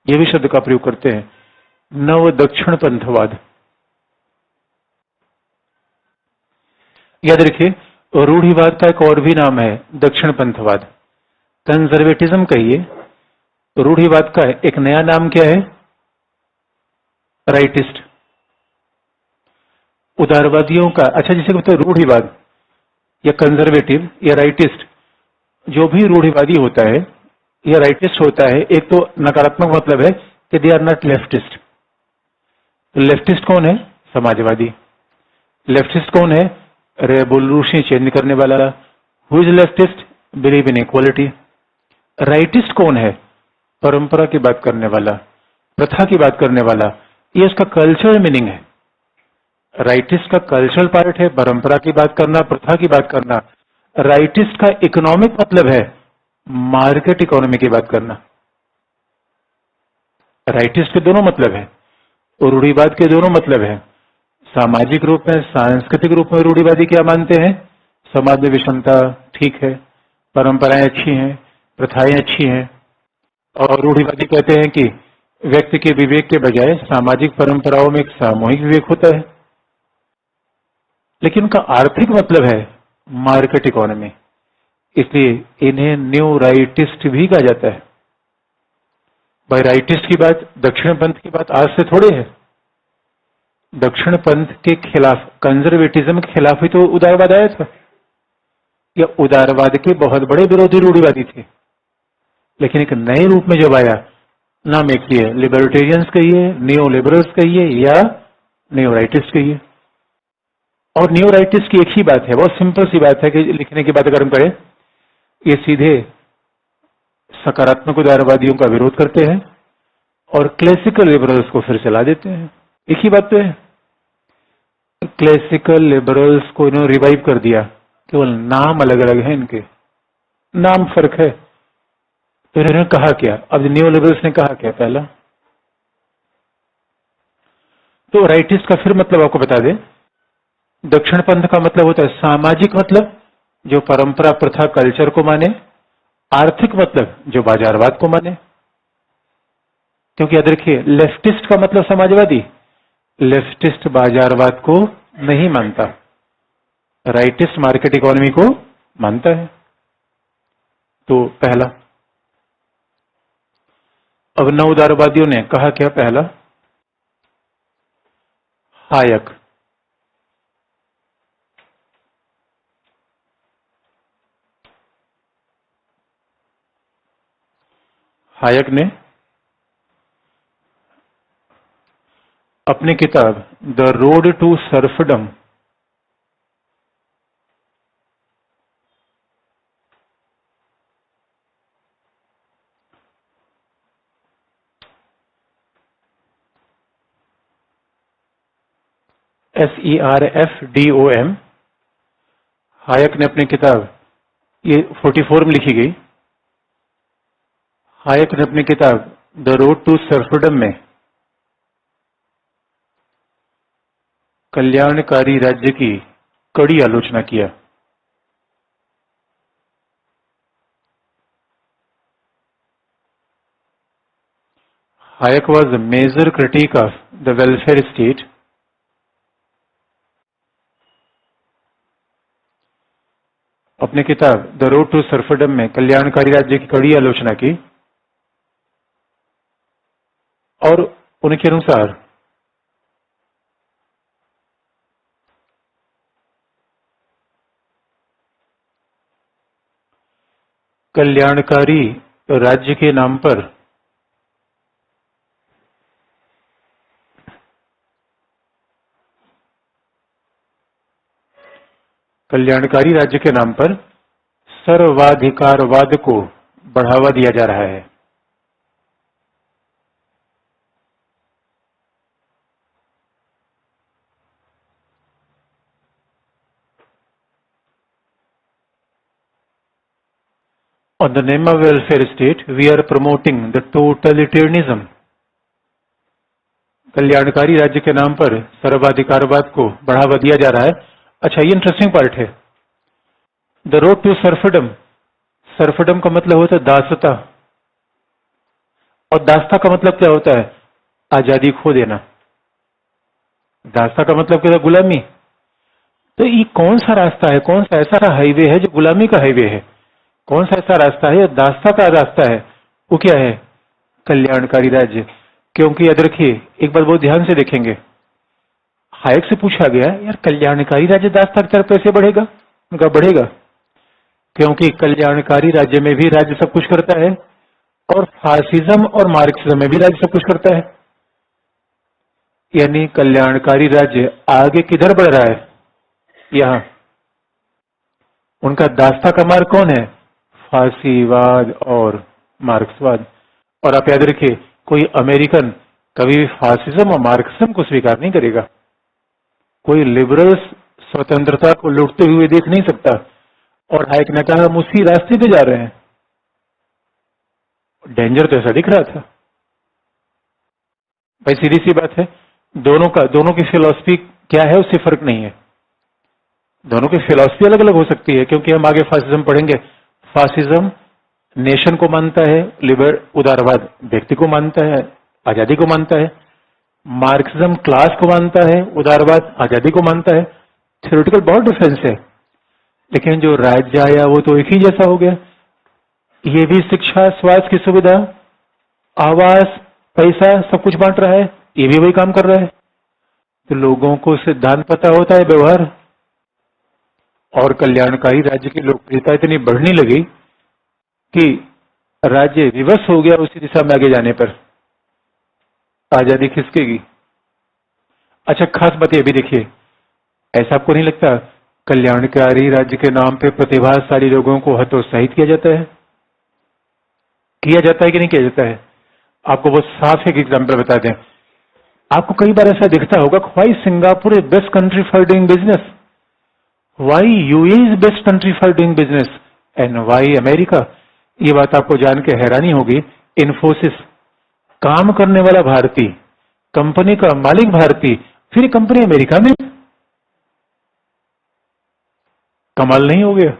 ये भी शब्द का प्रयोग करते हैं। नव दक्षिण पंथवाद, याद रखिए रूढ़िवाद का एक और भी नाम है दक्षिण पंथवाद। कंजर्वेटिज्म कहिए, रूढ़िवाद का एक नया नाम क्या है? राइटिस्ट। उदारवादियों का, अच्छा जिसे कहते हैं रूढ़िवाद या कंजर्वेटिव या राइटिस्ट, जो भी रूढ़िवादी होता है या राइटिस्ट होता है, एक तो नकारात्मक मतलब है कि they are not leftist. Leftist कौन है? समाजवादी। लेफ्टिस्ट कौन है? रेवोल्यूशन चेंज करने वाला। Who is leftist? Believe in equality. Rightist कौन है? परंपरा की बात करने वाला, प्रथा की बात करने वाला, ये उसका कल्चरल मीनिंग है। राइटिस्ट का कल्चरल पार्ट है परंपरा की बात करना, प्रथा की बात करना। राइटिस्ट का इकोनॉमिक मतलब है मार्केट इकोनॉमी की बात करना। राइटिस्ट के दोनों मतलब है और रूढ़िवाद के दोनों मतलब है। सामाजिक रूप में, सांस्कृतिक रूप में रूढ़िवादी क्या मानते हैं? समाज में विषमता ठीक है, परंपराएं अच्छी हैं, प्रथाएं अच्छी हैं। और रूढ़िवादी कहते हैं कि व्यक्ति के विवेक के बजाय सामाजिक परंपराओं में एक सामूहिक विवेक होता है। लेकिन उनका आर्थिक मतलब है मार्केट इकोनॉमी, इसलिए इन्हें न्यू राइटिस्ट भी कहा जाता है। भाई राइटिस्ट की बात, दक्षिण पंथ की बात आज से थोड़े है। दक्षिण पंथ के खिलाफ, कंजर्वेटिज्म के खिलाफ ही तो उदारवाद आया था। या उदारवाद के बहुत बड़े विरोधी रूढ़िवादी थे, लेकिन एक नए रूप में जब आया, नाम एक ही है, लिबर्टेरियंस कहिए, नियो लिबरल्स कहिए या नियो राइटिस्ट कहिए। और नियो राइटिस्ट की एक ही बात है, बहुत सिंपल सी बात है कि लिखने की बात अगर हम करें, ये सीधे सकारात्मक उदारवादियों का विरोध करते हैं और क्लासिकल लिबरल्स को फिर चला देते हैं। एक ही बात तो है। क्लासिकल लिबरल्स को इन्होंने रिवाइव कर दिया, केवल नाम अलग अलग है, इनके नाम फर्क है। तो इन्होंने कहा क्या? अब न्यू लिबरल्स ने कहा क्या? पहला, तो राइटिस्ट का फिर मतलब आपको बता दें, दक्षिण पंथ का मतलब होता है सामाजिक मतलब, जो परंपरा प्रथा कल्चर को माने। आर्थिक मतलब जो बाजारवाद को माने। क्योंकि याद रखिए, लेफ्टिस्ट का मतलब समाजवादी, लेफ्टिस्ट बाजारवाद को नहीं मानता, राइटिस्ट मार्केट इकोनॉमी को मानता है। तो पहला। अब नव उदारवादियों ने कहा क्या? पहला हायक। हायक ने अपनी किताब the road to serfdom SERFDOM, Hayek ने अपनी किताब, ये 44 में लिखी गई, हायक ने अपनी किताब द रोड टू सर्फडम में कल्याणकारी राज्य की कड़ी आलोचना किया। Hayek was a major critic of the welfare state, अपनी किताब द रोड टू सर्फडम में कल्याणकारी राज्य की कड़ी आलोचना की। और उनके अनुसार कल्याणकारी राज्य के नाम पर कल्याणकारी राज्य के नाम पर सर्वाधिकारवाद को बढ़ावा दिया जा रहा है। On the name of welfare state, we are promoting the totalitarianism. कल्याणकारी राज्य के नाम पर सर्वाधिकारवाद को बढ़ावा दिया जा रहा है। अच्छा, ये इंटरेस्टिंग पार्ट है। The road to serfdom, serfdom का मतलब होता है दासता, और दासता का मतलब क्या होता है? आजादी खो देना। दासता का मतलब क्या है? गुलामी। तो ये कौन सा रास्ता है, कौन सा ऐसा हाईवे है जो गुलामी का हाईवे है? कौन सा ऐसा रास्ता है, दासता का रास्ता है? वो क्या है? कल्याणकारी राज्य। क्योंकि याद रखिए, एक बार बहुत ध्यान से देखेंगे, हायक से पूछा गया, यार कल्याणकारी राज्य दासता की तरफ कैसे बढ़ेगा? उनका बढ़ेगा क्योंकि कल्याणकारी राज्य में भी राज्य सब कुछ करता है, और फासिज्म और मार्क्सिज्म में भी राज्य सब कुछ करता है। यानी कल्याणकारी राज्य आगे किधर बढ़ रहा है? यहां। उनका दास्ता का मार्ग कौन है? फांसीवाद और मार्क्सवाद। और आप याद रखिए, कोई अमेरिकन कभी भी फासिज्म और मार्क्सिज्म को स्वीकार नहीं करेगा। कोई लिबरल्स स्वतंत्रता को लूटते हुए देख नहीं सकता। और हायक ने कहा हम उसी रास्ते पे जा रहे हैं। डेंजर तो ऐसा दिख रहा था भाई। सीधी सी बात है, दोनों की फिलॉसफी क्या है उससे फर्क नहीं है। दोनों की फिलॉसफी अलग अलग हो सकती है, क्योंकि हम आगे फासिज्म पढ़ेंगे। फासिज्म नेशन को मानता है, लिबर उदारवाद व्यक्ति को मानता है, आजादी को मानता है। मार्क्सिज्म क्लास को मानता है, उदारवाद आजादी को मानता है। थ्योरेटिकल बहुत डिफरेंस है, लेकिन जो राज्य आया वो तो एक ही जैसा हो गया। ये भी शिक्षा, स्वास्थ्य की सुविधा, आवास, पैसा सब कुछ बांट रहा है, ये भी वही काम कर रहा है। तो लोगों को सिद्धांत पता होता है, व्यवहार। और कल्याणकारी राज्य की लोकप्रियता इतनी बढ़ने लगी कि राज्य विवश हो गया उसी दिशा में आगे जाने पर। आजादी खिसकेगी। अच्छा, खास बात ये भी देखिए, ऐसा आपको नहीं लगता कल्याणकारी राज्य के नाम पे प्रतिभाशाली लोगों को हतोत्साहित किया जाता है? किया जाता है कि नहीं किया जाता है? आपको बहुत साफ एक एग्जाम्पल बता दें। आपको कई बार ऐसा दिखता होगा, why Singapore is best country for doing business, why UAE is best country for doing business, and why America. ये बात आपको जान के हैरानी होगी, इन्फोसिस, काम करने वाला भारतीय, कंपनी का मालिक भारतीय, फिर ये कंपनी अमेरिका में। कमाल नहीं हो गया?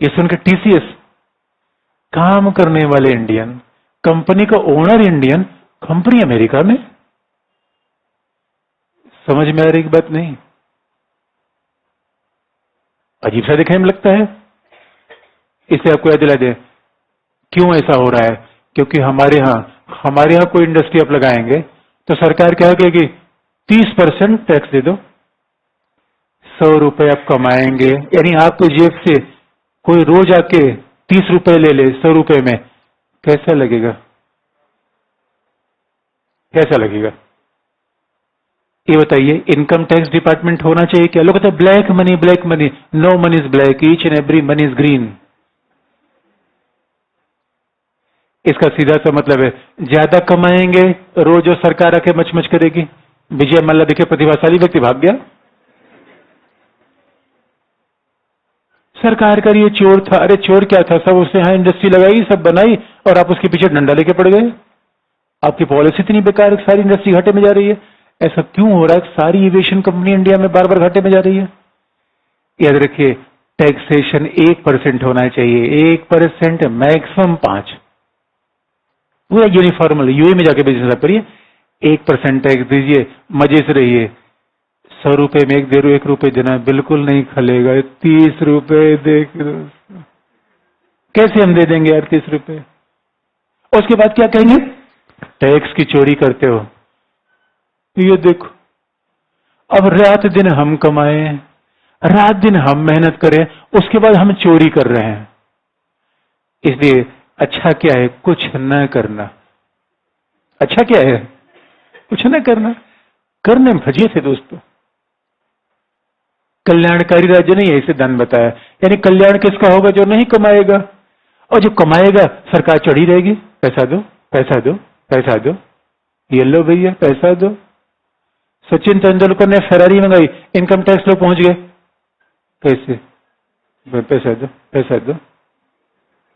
ये सुनकर टीसीएस, काम करने वाले इंडियन, कंपनी का ओनर इंडियन, कंपनी अमेरिका में। समझ में आ रही बात नहीं? अजीब सा दिखने में लगता है। इसे आपको याद दिला दे क्यों ऐसा हो रहा है। क्योंकि हमारे यहाँ कोई इंडस्ट्री आप लगाएंगे तो सरकार क्या कहेगी, 30% टैक्स दे दो, 100 रुपए आप कमाएंगे। यानी आपके जेब से कोई रोज आके 30 रुपए ले ले 100 रुपए में, कैसा लगेगा? कैसा लगेगा ये बताइए। इनकम टैक्स डिपार्टमेंट होना चाहिए क्या? लोग कहते हैं black money, black money. No money is black, each and every money is green. इसका सीधा सा मतलब है, ज्यादा कमाएंगे रोज जो सरकार आके मचमच करेगी। विजय मल्ला देखे, प्रतिभाशाली व्यक्ति भाग गया। सरकार का ये चोर था। अरे चोर क्या था, सब उसने यहां इंडस्ट्री लगाई, सब बनाई, और आप उसके पीछे डंडा लेके पड़ गए। आपकी पॉलिसी इतनी बेकार है, सारी इंडस्ट्री घाटे में जा रही है। ऐसा क्यों हो रहा है? सारी एविएशन कंपनी इंडिया में बार बार घाटे में जा रही है। याद रखिए, टैक्सेशन 1% होना चाहिए, 1%, मैक्सिमम 5। वो यूनिफॉर्मल यूए में जाके बिजनेस करिए, 1% टैक्स दीजिए, मजे से रहिए। 100 रुपए में 1 रुपए देना बिल्कुल नहीं खलेगा। 30 रुपए दे, कैसे हम दे देंगे यार 30 रुपए? उसके बाद क्या कहेंगे, टैक्स की चोरी करते हो। ये देखो, अब रात दिन हम कमाए, रात दिन हम मेहनत करें, उसके बाद हम चोरी कर रहे हैं। इसलिए अच्छा क्या है, कुछ न करना। अच्छा क्या है, कुछ न करना। करने में फजिए थे दोस्तों। कल्याणकारी राज्य ने यही सिद्धांत बताया। यानी कल्याण किसका होगा? जो नहीं कमाएगा, और जो कमाएगा सरकार चढ़ी रहेगी, पैसा दो, पैसा दो, पैसा दो, ये लो भैया पैसा दो। सचिन तेंदुलकर ने फेरारी मंगाई, इनकम टैक्स लोग पहुंच गए, कैसे? पैसा दो, पैसा दो,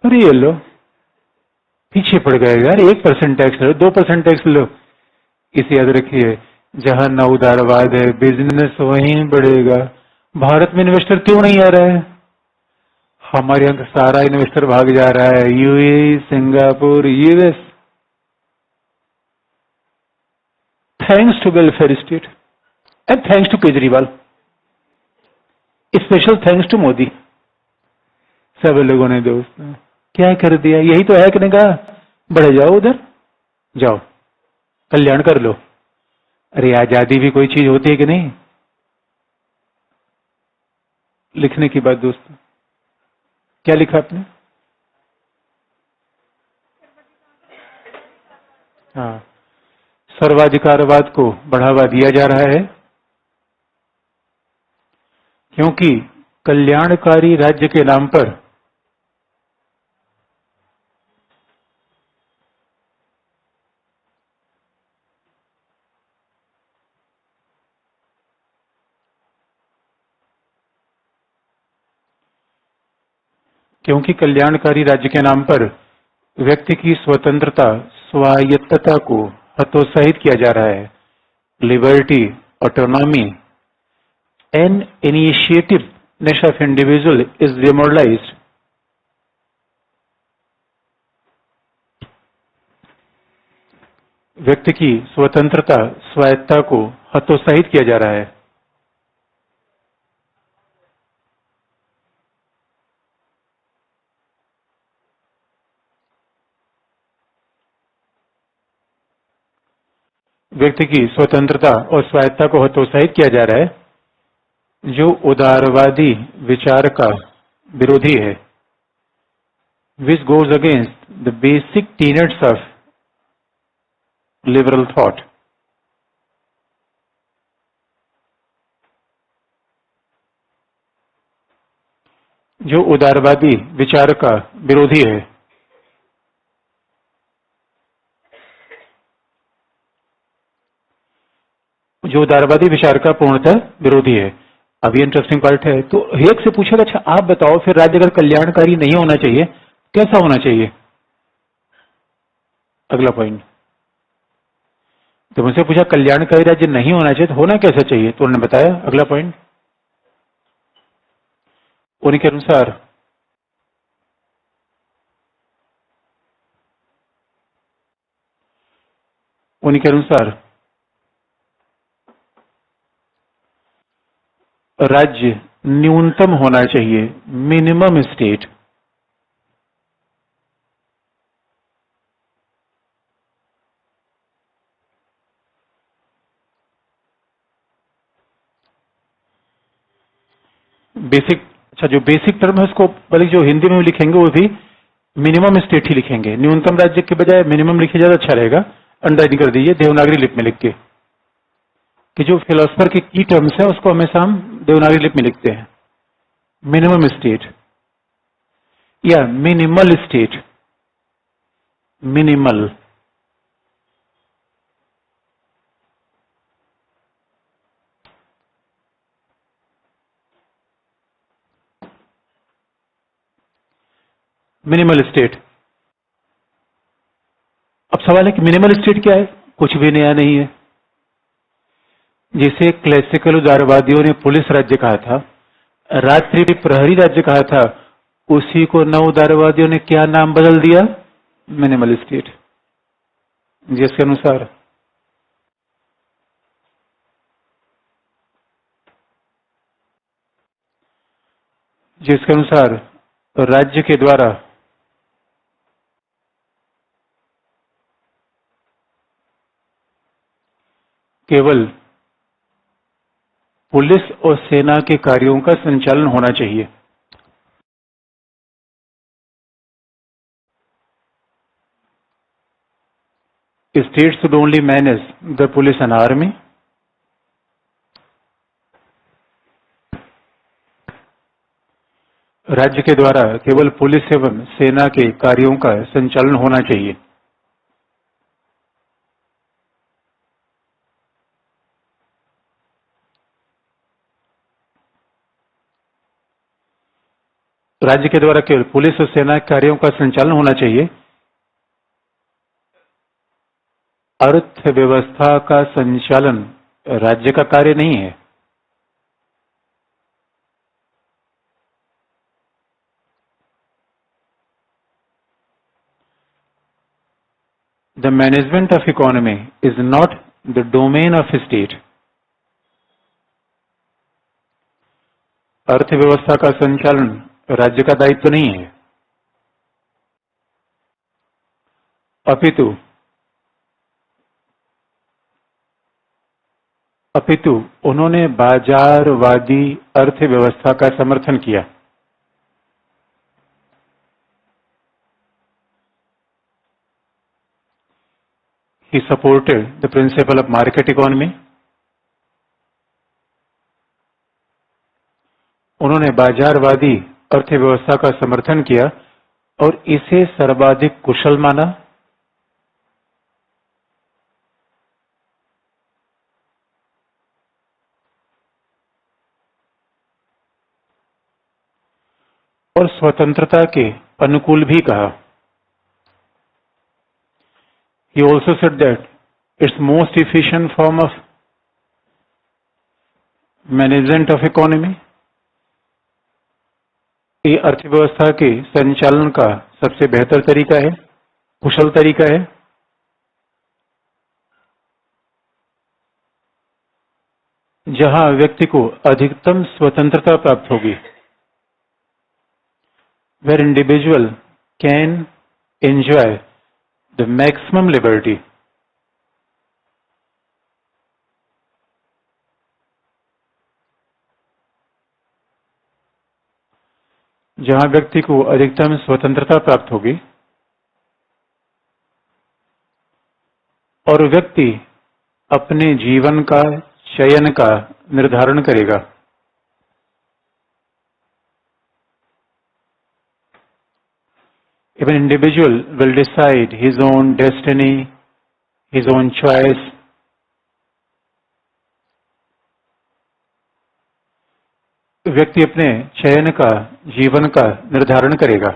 अरे ये लो, पीछे पड़ गए यार। 1% टैक्स लो, 2% टैक्स लो। इसे याद रखिए, जहां न उदारवाद है, बिजनेस वहीं बढ़ेगा। भारत में इन्वेस्टर क्यों नहीं आ रहा है? हमारे यहां सारा इन्वेस्टर भाग जा रहा है UAE, Singapore, US. Thanks to welfare state and thanks to Kejriwal, special thanks to Modi. सब लोगों ने दोस्त क्या कर दिया? यही तो है कि नहीं कहा, बढ़े जाओ उधर, जाओ कल्याण कर लो। अरे आजादी भी कोई चीज होती है कि नहीं? लिखने की बात दोस्तों, क्या लिखा आपने? हाँ, सर्वाधिकारवाद को बढ़ावा दिया जा रहा है क्योंकि कल्याणकारी राज्य के नाम पर व्यक्ति की स्वतंत्रता, स्वायत्तता को हतोत्साहित किया जा रहा है। Liberty, autonomy and initiativeness of individual is demoralized. व्यक्ति की स्वतंत्रता, स्वायत्तता को हतोत्साहित किया जा रहा है। व्यक्ति की स्वतंत्रता और स्वायत्तता को हतोत्साहित किया जा रहा है जो उदारवादी विचार का विरोधी है, which goes against the basic tenets of liberal thought. जो उदारवादी विचार का विरोधी है, जो उदारवादी विचार का पूर्णतः विरोधी है। अब ये इंटरेस्टिंग पार्ट है। तो एक से पूछेगा, अच्छा आप बताओ फिर राज्य अगर कल्याणकारी नहीं होना चाहिए, कैसा होना चाहिए? अगला पॉइंट, तो मुझसे पूछा कल्याणकारी राज्य नहीं होना चाहिए, तो होना कैसा चाहिए? तो उन्होंने बताया अगला पॉइंट, उन्हीं के अनुसार राज्य न्यूनतम होना चाहिए, मिनिमम स्टेट। बेसिक, अच्छा जो बेसिक टर्म है उसको बल्कि जो हिंदी में लिखेंगे वो भी मिनिमम स्टेट ही लिखेंगे, न्यूनतम राज्य के बजाय मिनिमम लिखे ज्यादा अच्छा रहेगा। अंडरलाइन कर दीजिए देवनागरी लिपि में लिख के, कि जो फिलोसफर के की टर्म्स है उसको हमेशा हम देवनागरी लिपि में लिखते हैं। मिनिमम स्टेट या minimal state, minimal. Minimal state. अब सवाल है कि मिनिमल स्टेट क्या है? कुछ भी नया नहीं है। जिसे क्लासिकल उदारवादियों ने पुलिस राज्य कहा था, रात्रि प्रहरी राज्य कहा था, उसी को नव उदारवादियों ने क्या नाम बदल दिया? Minimal state. जिसके अनुसार राज्य के द्वारा केवल पुलिस और सेना के कार्यों का संचालन होना चाहिए। State should only manage the police and army. राज्य के द्वारा केवल पुलिस एवं सेना के कार्यों का संचालन होना चाहिए। राज्य के द्वारा केवल पुलिस और सेना के कार्यों का संचालन होना चाहिए। अर्थव्यवस्था का संचालन राज्य का कार्य नहीं है। The management of economy is not the domain of state. अर्थव्यवस्था का संचालन राज्य का दायित्व नहीं है, अपितु उन्होंने बाजारवादी अर्थव्यवस्था का समर्थन किया। He supported the principle of market economy. उन्होंने बाजारवादी अर्थव्यवस्था का समर्थन किया और इसे सर्वाधिक कुशल माना। और स्वतंत्रता के अनुकूल भी कहा। He also said that its most efficient form of management of economy, ये अर्थव्यवस्था के संचालन का सबसे बेहतर तरीका है, कुशल तरीका है। जहां व्यक्ति को अधिकतम स्वतंत्रता प्राप्त होगी, where individual can enjoy the maximum liberty. जहां व्यक्ति को अधिकतम स्वतंत्रता प्राप्त होगी और व्यक्ति अपने जीवन का चयन का निर्धारण करेगा। If an individual will decide his own destiny, his own choice, व्यक्ति अपने चयन का, जीवन का निर्धारण करेगा।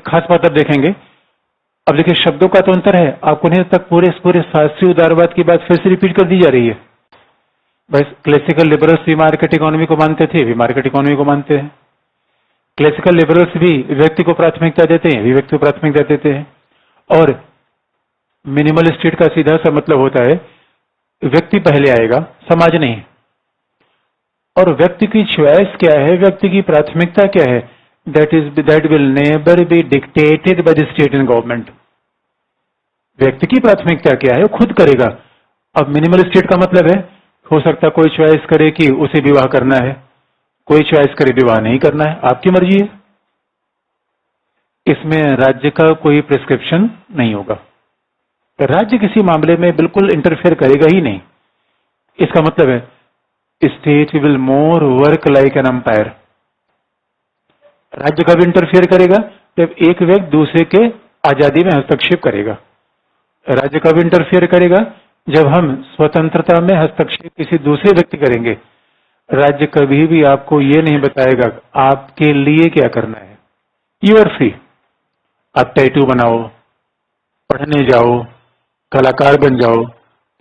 एक खास बात आप देखेंगे। अब देखिए शब्दों का तो अंतर है, आपको नहीं तक पूरे शास्त्रीय उदारवाद की बात फिर से रिपीट कर दी जा रही है। भाई क्लासिकल लिबरल्स भी मार्केट इकोनॉमी को मानते थे, भी मार्केट इकोनॉमी को मानते हैं। क्लासिकल लिबरल्स भी व्यक्ति को प्राथमिकता देते हैं, भी व्यक्ति को प्राथमिकता देते हैं। और मिनिमल स्टेट का सीधा सा मतलब होता है व्यक्ति पहले आएगा, समाज नहीं। और व्यक्ति की चॉइस क्या है, व्यक्ति की प्राथमिकता क्या है, that will never be dictated by the state and government. व्यक्ति की प्राथमिकता क्या है वो खुद करेगा। अब मिनिमल स्टेट का मतलब है, हो सकता कोई चॉइस करे कि उसे विवाह करना है, कोई चॉइस करे विवाह नहीं करना है, आपकी मर्जी है। इसमें राज्य का कोई प्रिस्क्रिप्शन नहीं होगा। राज्य किसी मामले में बिल्कुल इंटरफेयर करेगा ही नहीं। इसका मतलब है state will more work like an umpire. राज्य कब इंटरफेयर करेगा, जब एक व्यक्ति दूसरे के आजादी में हस्तक्षेप करेगा। राज्य कब इंटरफेयर करेगा, जब हम स्वतंत्रता में हस्तक्षेप किसी दूसरे व्यक्ति करेंगे। राज्य कभी भी आपको ये नहीं बताएगा आपके लिए क्या करना है। यू आर फ्री, आप टैटू बनाओ, पढ़ने जाओ, कलाकार बन जाओ,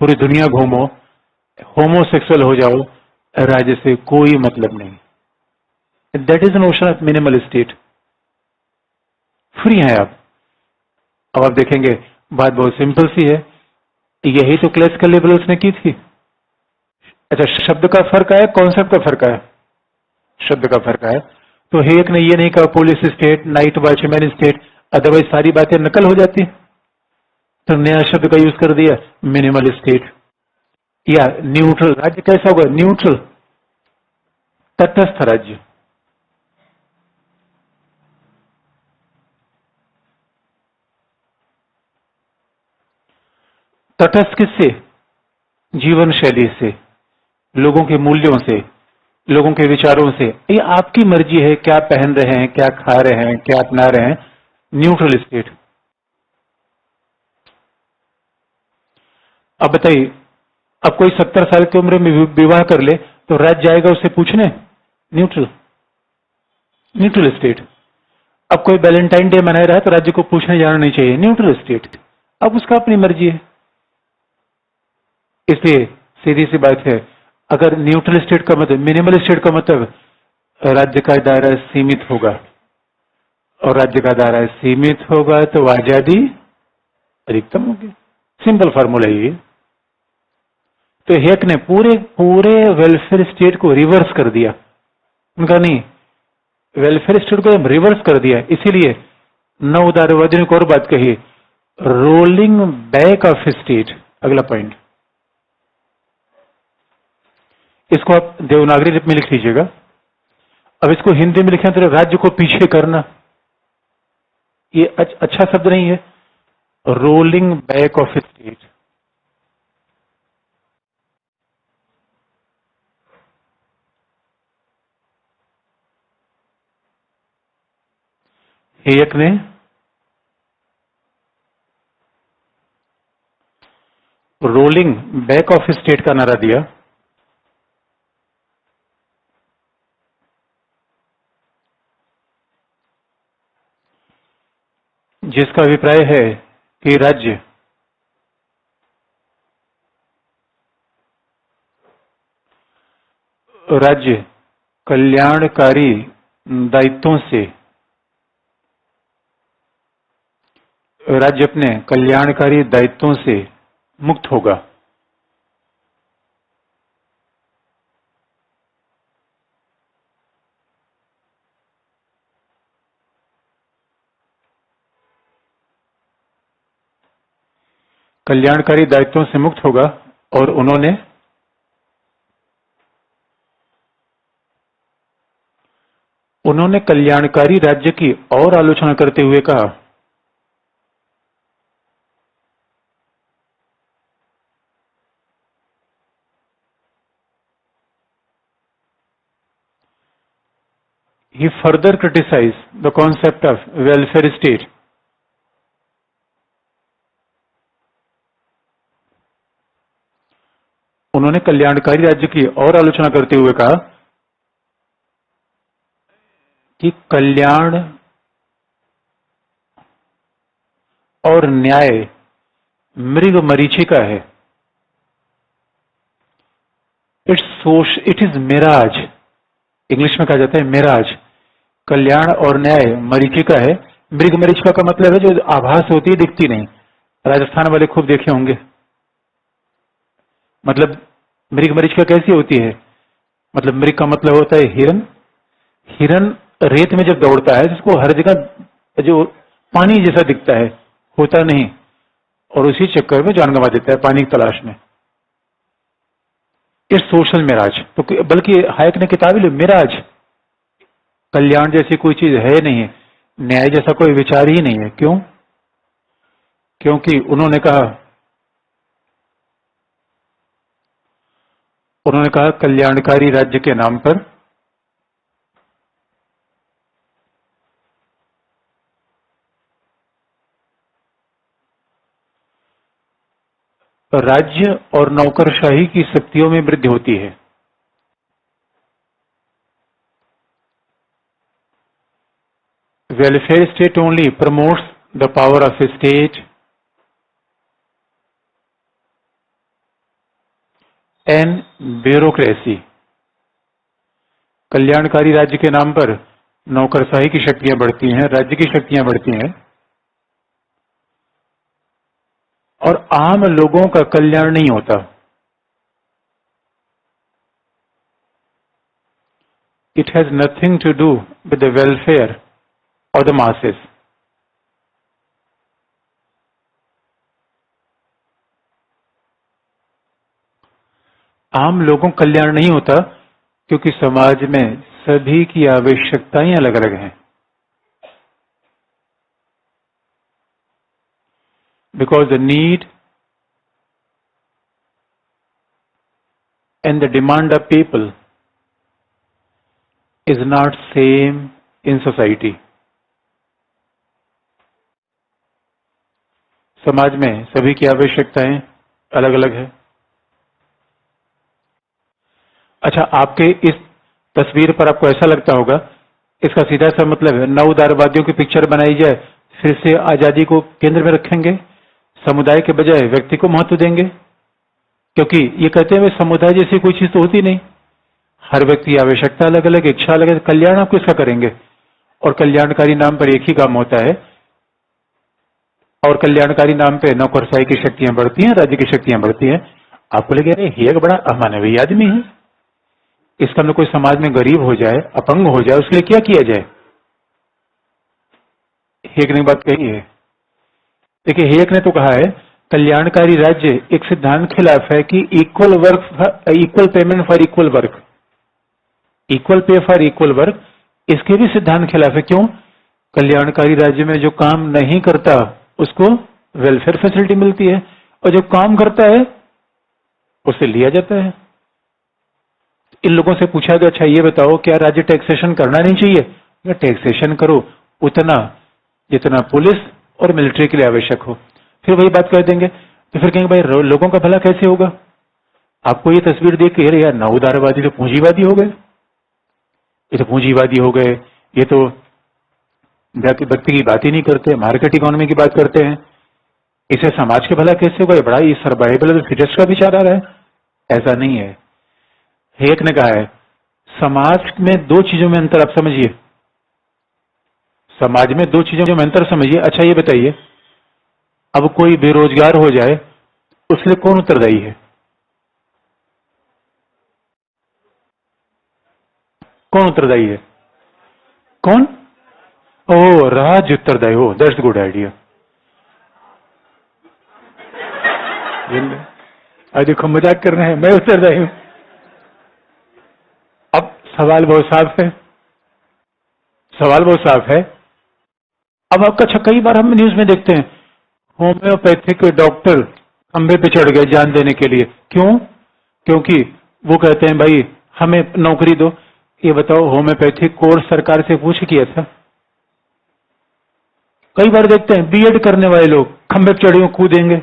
पूरी दुनिया घूमो, होमोसेक्सुअल हो जाओ, राज्य से कोई मतलब नहीं। That is notion of minimal state. Free हैं आप। अब आप देखेंगे बात बहुत सिंपल सी है, यही तो क्लासिकल लिबरल्स ने की थी। अच्छा, शब्द का फर्क है, कॉन्सेप्ट का फर्क है, शब्द का फर्क है। तो हेक ने ये नहीं कहा police state, night watchman state, otherwise सारी बातें नकल हो जाती। तो नया शब्द का यूज कर दिया मिनिमल स्टेट। या न्यूट्रल राज्य कैसा होगा, न्यूट्रल, तटस्थ राज्य। तटस्थ किससे, जीवन शैली से, लोगों के मूल्यों से, लोगों के विचारों से। ये आपकी मर्जी है क्या पहन रहे हैं, क्या खा रहे हैं, क्या अपना रहे हैं। Neutral state. अब बताइए, अब कोई 70 साल की उम्र में विवाह कर ले तो राज्य जाएगा उससे पूछने, न्यूट्रल, न्यूट्रल स्टेट। अब कोई वैलेंटाइन डे मना रहा है तो राज्य को पूछने जाना नहीं चाहिए, न्यूट्रल स्टेट। अब उसका अपनी मर्जी है। इसलिए सीधी सी बात है, अगर न्यूट्रल स्टेट का मतलब, मिनिमल स्टेट का मतलब राज्य का दायरा सीमित होगा, और राज्य का दायरा सीमित होगा तो आजादी अधिकतम होगी। सिंपल फार्मूला ये। तो हेक ने पूरे वेलफेयर स्टेट को रिवर्स कर दिया। उनका नहीं, वेलफेयर स्टेट को रिवर्स कर दिया। इसीलिए नव उदारवादी ने एक और बात कही, रोलिंग बैक ऑफ स्टेट। अगला पॉइंट, इसको आप देवनागरी लिपि में लिख लीजिएगा। अब इसको हिंदी में लिखें तो राज्य को पीछे करना, ये अच्छा शब्द नहीं है, रोलिंग बैक ऑफ स्टेट। हेयक ने रोलिंग बैक ऑफ स्टेट का नारा दिया। जिसका अभिप्राय है कि राज्य कल्याणकारी दायित्वों से, राज्य अपने कल्याणकारी दायित्वों से मुक्त होगा। कल्याणकारी दायित्वों से मुक्त होगा। और उन्होंने कल्याणकारी राज्य की और आलोचना करते हुए कहा, he further criticized the concept of welfare state. उन्होंने कल्याणकारी राज्य की और आलोचना करते हुए कहा कि कल्याण और न्याय मृग मरीचिका है। इट इज मिराज, इंग्लिश में कहा जाता है मिराज। कल्याण और न्याय मरीचिका है। मृग मरीचिका का मतलब है जो आभास होती है, दिखती नहीं। राजस्थान वाले खूब देखे होंगे। मतलब मृग मरीचिका कैसी होती है? मतलब मृग का मतलब होता है हिरन। हिरन रेत में जब दौड़ता है जिसको हर जगह जो पानी जैसा दिखता है, होता नहीं, और उसी चक्कर में जान गंवा देता है पानी की तलाश में। It's social mirage. तो बल्कि हायक ने किताब ली, मिराज, कल्याण जैसी कोई चीज है नहीं, न्याय जैसा कोई विचार ही नहीं है। क्यों? क्योंकि उन्होंने कहा कल्याणकारी राज्य के नाम पर राज्य और नौकरशाही की शक्तियों में वृद्धि होती है। Welfare state only promotes the power of state and bureaucracy. कल्याणकारी राज्य के नाम पर नौकरशाही की शक्तियां बढ़ती हैं, राज्य की शक्तियां बढ़ती हैं, और आम लोगों का कल्याण नहीं होता। It has nothing to do with the welfare और द मासेस। आम लोगों का कल्याण नहीं होता क्योंकि समाज में सभी की आवश्यकताएं अलग अलग हैं। Because the need and the demand of people is not same in society. समाज में सभी की आवश्यकताएं अलग अलग है। अच्छा, आपके इस तस्वीर पर आपको ऐसा लगता होगा इसका सीधा सा मतलब है नव उदारवादियों की पिक्चर बनाई जाए, फिर से आजादी को केंद्र में रखेंगे, समुदाय के बजाय व्यक्ति को महत्व देंगे। क्योंकि ये कहते हैं समुदाय जैसी कोई चीज तो होती नहीं, हर व्यक्ति की आवश्यकता अलग अलग, इच्छा अलग है, कल्याण आप किसका करेंगे? और कल्याणकारी नाम पर एक ही काम होता है, और कल्याणकारी नाम पे नौकरशाही की शक्तियां बढ़ती हैं, राज्य की शक्तियां बढ़ती हैं। आपको लगे अरे ये बड़ा अमानवीय आदमी है, इसका मतलब कोई समाज में गरीब हो जाए, अपंग हो जाए, उसके लिए क्या किया जाए? हेग ने बात कही है। देखिए, हेग ने तो कहा है कल्याणकारी राज्य एक सिद्धांत खिलाफ है कि equal payment for equal work, equal pay for equal work, इसके भी सिद्धांत खिलाफ है। क्यों? कल्याणकारी राज्य में जो काम नहीं करता उसको वेलफेयर फैसिलिटी मिलती है, और जो काम करता है उसे लिया जाता है। इन लोगों से पूछा गया, अच्छा ये बताओ क्या राज्य टैक्सेशन करना नहीं चाहिए? या टैक्सेशन करो उतना जितना पुलिस और मिलिट्री के लिए आवश्यक हो। फिर वही बात कर देंगे, तो फिर कहेंगे भाई लोगों का भला कैसे होगा? आपको ये तस्वीर देख के यार नव उदारवादी तो पूंजीवादी हो गए, ये तो पूंजीवादी हो गए, ये तो व्यक्ति की बात ही नहीं करते, मार्केट इकोनॉमी की बात करते हैं, इसे समाज के भला कैसे होगा? ये बड़ा ही सर्वाइवल ऑफ द फिटेस्ट का विचार आ रहा है। ऐसा नहीं है। हेक ने कहा है समाज में दो चीजों में अंतर आप समझिए, समाज में दो चीजों में अंतर समझिए। अच्छा ये बताइए, अब कोई बेरोजगार हो जाए उसके लिए कौन उत्तरदायी है? कौन उत्तरदायी है? कौन? ओ, राज्य उत्तरदायी हो। That's good idea. देखो मजाक कर रहे हैं, मैं उत्तरदायी हूं। अब सवाल बहुत साफ है, सवाल बहुत साफ है। अब आपका अच्छा, कई बार हम न्यूज में देखते हैं होम्योपैथिक डॉक्टर खंबे पे चढ़ गए जान देने के लिए। क्यों? क्योंकि वो कहते हैं भाई हमें नौकरी दो। ये बताओ होम्योपैथिक कोर्स सरकार से पूछ किया था? कई बार देखते हैं बीएड करने वाले लोग खंबे पे चढ़े कूदेंगे।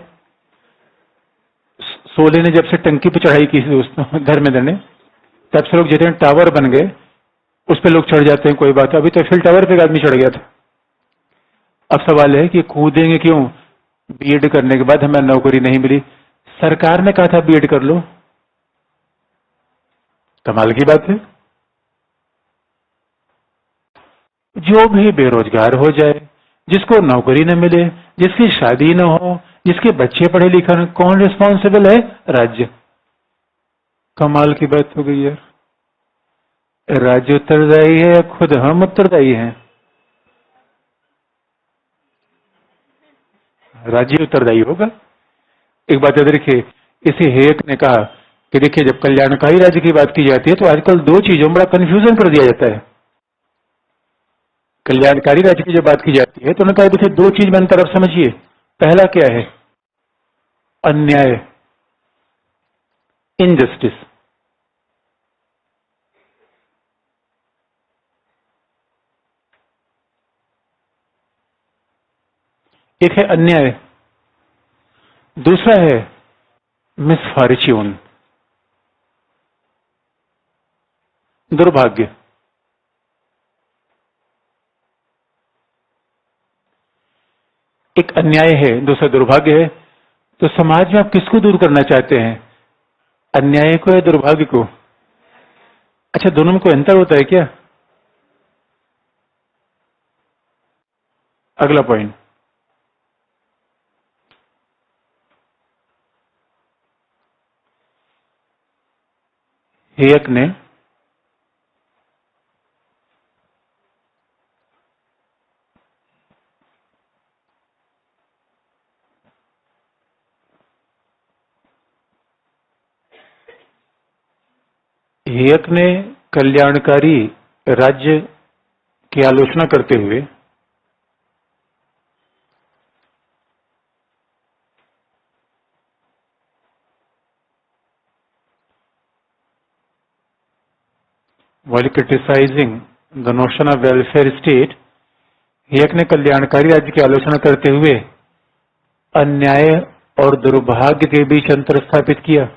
सोले ने जब से टंकी पे चढ़ाई की दोस्तों धर्मेंद्र ने, तब से लोग जितने टावर बन गए उस पर लोग चढ़ जाते हैं। कोई बात, अभी तो फिल टावर पे एक आदमी चढ़ गया था। अब सवाल है कि कूदेंगे क्यों? बीएड करने के बाद हमें नौकरी नहीं मिली, सरकार ने कहा था बीएड कर लो। कमाल की बात है। जो भी बेरोजगार हो जाए, जिसको नौकरी न मिले, जिसकी शादी न हो, जिसके बच्चे पढ़े लिखे न, कौन रिस्पॉन्सिबल है? राज्य। कमाल की बात हो गई यार। राज्य उत्तरदायी है या खुद हम उत्तरदायी हैं? राज्य उत्तरदायी होगा। एक बात याद रखिए, इसी हेक ने कहा कि देखिए, जब कल्याणकारी राज्य की बात की जाती है तो आजकल दो चीजों में बड़ा कंफ्यूजन कर दिया जाता है। कल्याणकारी राज्य की जब बात की जाती है तो उन्होंने कहा देखिए, दो चीज में अंतर आप समझिए। पहला क्या है? अन्याय, इनजस्टिस। एक है अन्याय, दूसरा है मिसफॉर्च्यून, दुर्भाग्य। एक अन्याय है, दूसरा दुर्भाग्य है। तो समाज में आप किसको दूर करना चाहते हैं, अन्याय को या दुर्भाग्य को? अच्छा, दोनों में कोई अंतर होता है क्या? अगला पॉइंट, हेयक ने हेयक ने कल्याणकारी राज्य की आलोचना करते हुए while criticizing the notion of welfare state, हेयक ने कल्याणकारी राज्य की आलोचना करते हुए अन्याय और दुर्भाग्य के बीच अंतर स्थापित किया।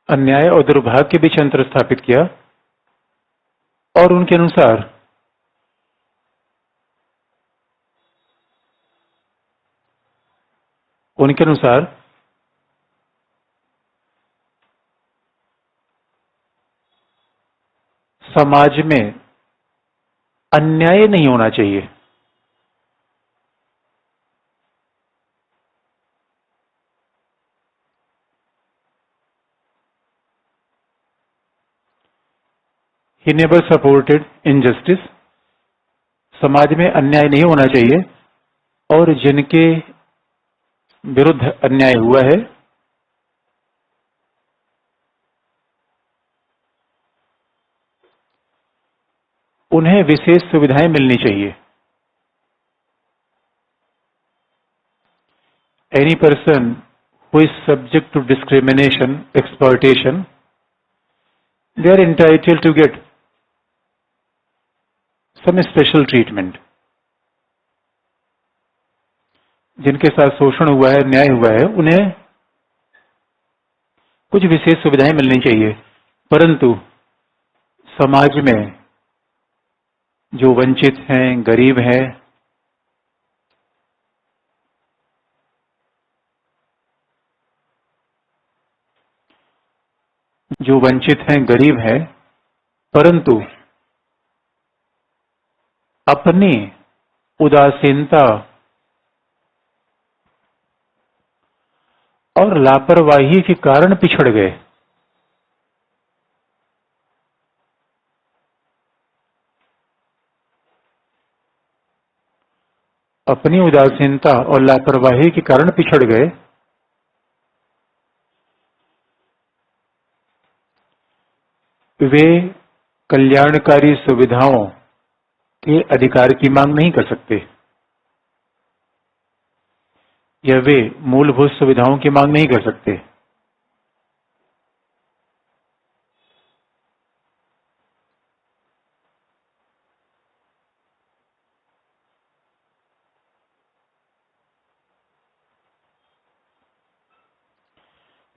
अन्याय और दुर्भाग्य के बीच अंतर स्थापित किया और उनके अनुसार समाज में अन्याय नहीं होना चाहिए। He never supported injustice, समाज में अन्याय नहीं होना चाहिए और जिनके विरुद्ध अन्याय हुआ है उन्हें विशेष सुविधाएं मिलनी चाहिए। Any person who is subject to discrimination, exploitation, they are entitled to get some special treatment. जिनके साथ शोषण हुआ है, अन्याय हुआ है, उन्हें कुछ विशेष सुविधाएं मिलनी चाहिए। परंतु समाज में जो वंचित हैं, गरीब हैं, गरीब हैं, परंतु अपनी उदासीनता और लापरवाही के कारण पिछड़ गए। अपनी उदासीनता और लापरवाही के कारण पिछड़ गए। वे कल्याणकारी सुविधाओं के अधिकार की मांग नहीं कर सकते या वे मूलभूत सुविधाओं की मांग नहीं कर सकते।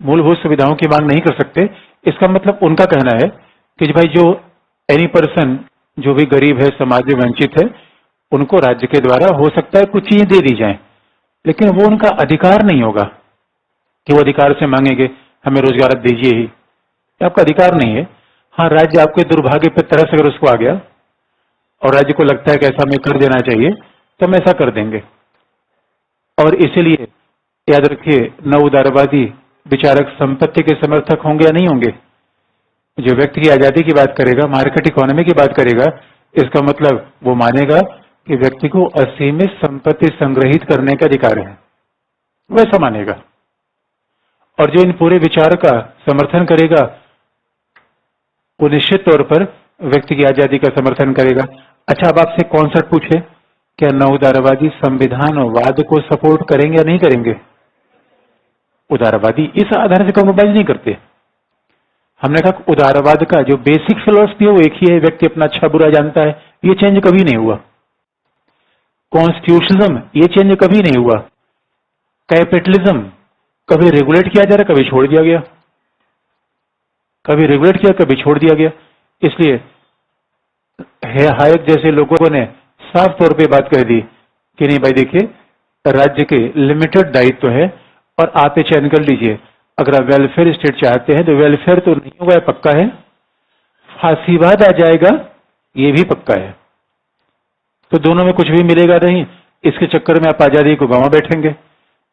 मूलभूत सुविधाओं की मांग नहीं कर सकते। इसका मतलब उनका कहना है कि भाई जो एनी पर्सन जो भी गरीब है, समाज में वंचित है, उनको राज्य के द्वारा हो सकता है कुछ चीजें दे दी जाएं, लेकिन वो उनका अधिकार नहीं होगा कि वो अधिकार से मांगेंगे हमें रोजगार दीजिए ही। ये आपका अधिकार नहीं है। हाँ, राज्य आपके दुर्भाग्य पर तरस अगर उसको आ गया और राज्य को लगता है कि ऐसा हमें कर देना चाहिए तो हम ऐसा कर देंगे। और इसीलिए याद रखिए, नव उदारवादी विचारक संपत्ति के समर्थक होंगे या नहीं होंगे। जो व्यक्ति की आजादी की बात करेगा, मार्केट इकोनॉमी की बात करेगा, इसका मतलब वो मानेगा कि व्यक्ति को असीमित संपत्ति संग्रहित करने का अधिकार है, वैसा मानेगा। और जो इन पूरे विचार का समर्थन करेगा वो निश्चित तौर पर व्यक्ति की आजादी का समर्थन करेगा। अच्छा, अब आपसे कॉन्सेप्ट पूछे, क्या नव उदारवादी संविधानवाद को सपोर्ट करेंगे या नहीं करेंगे? उदारवादी इस आधार से कॉम्प्रोमाइज नहीं करते। हमने कहा उदारवाद का जो बेसिक फिलोसफी है वो एक ही है, व्यक्ति अपना अच्छा बुरा जानता है, ये चेंज कभी नहीं हुआ। कॉन्स्टिट्यूशनिज्म, ये चेंज कभी नहीं हुआ। कैपिटलिज्म, कभी रेगुलेट किया जा रहा, कभी छोड़ दिया गया, कभी रेगुलेट किया, कभी छोड़ दिया गया। इसलिए हायक जैसे लोगों ने साफ तौर पे बात कह दी कि नहीं भाई देखिए, राज्य के लिमिटेड दायित्व है और आप ये चयन कर लीजिए, अगर आप वेलफेयर स्टेट चाहते हैं तो वेलफेयर तो नहीं होगा, पक्का है, फांसीवाद आ जाएगा, ये भी पक्का है। तो दोनों में कुछ भी मिलेगा नहीं, इसके चक्कर में आप आजादी को गंवा बैठेंगे।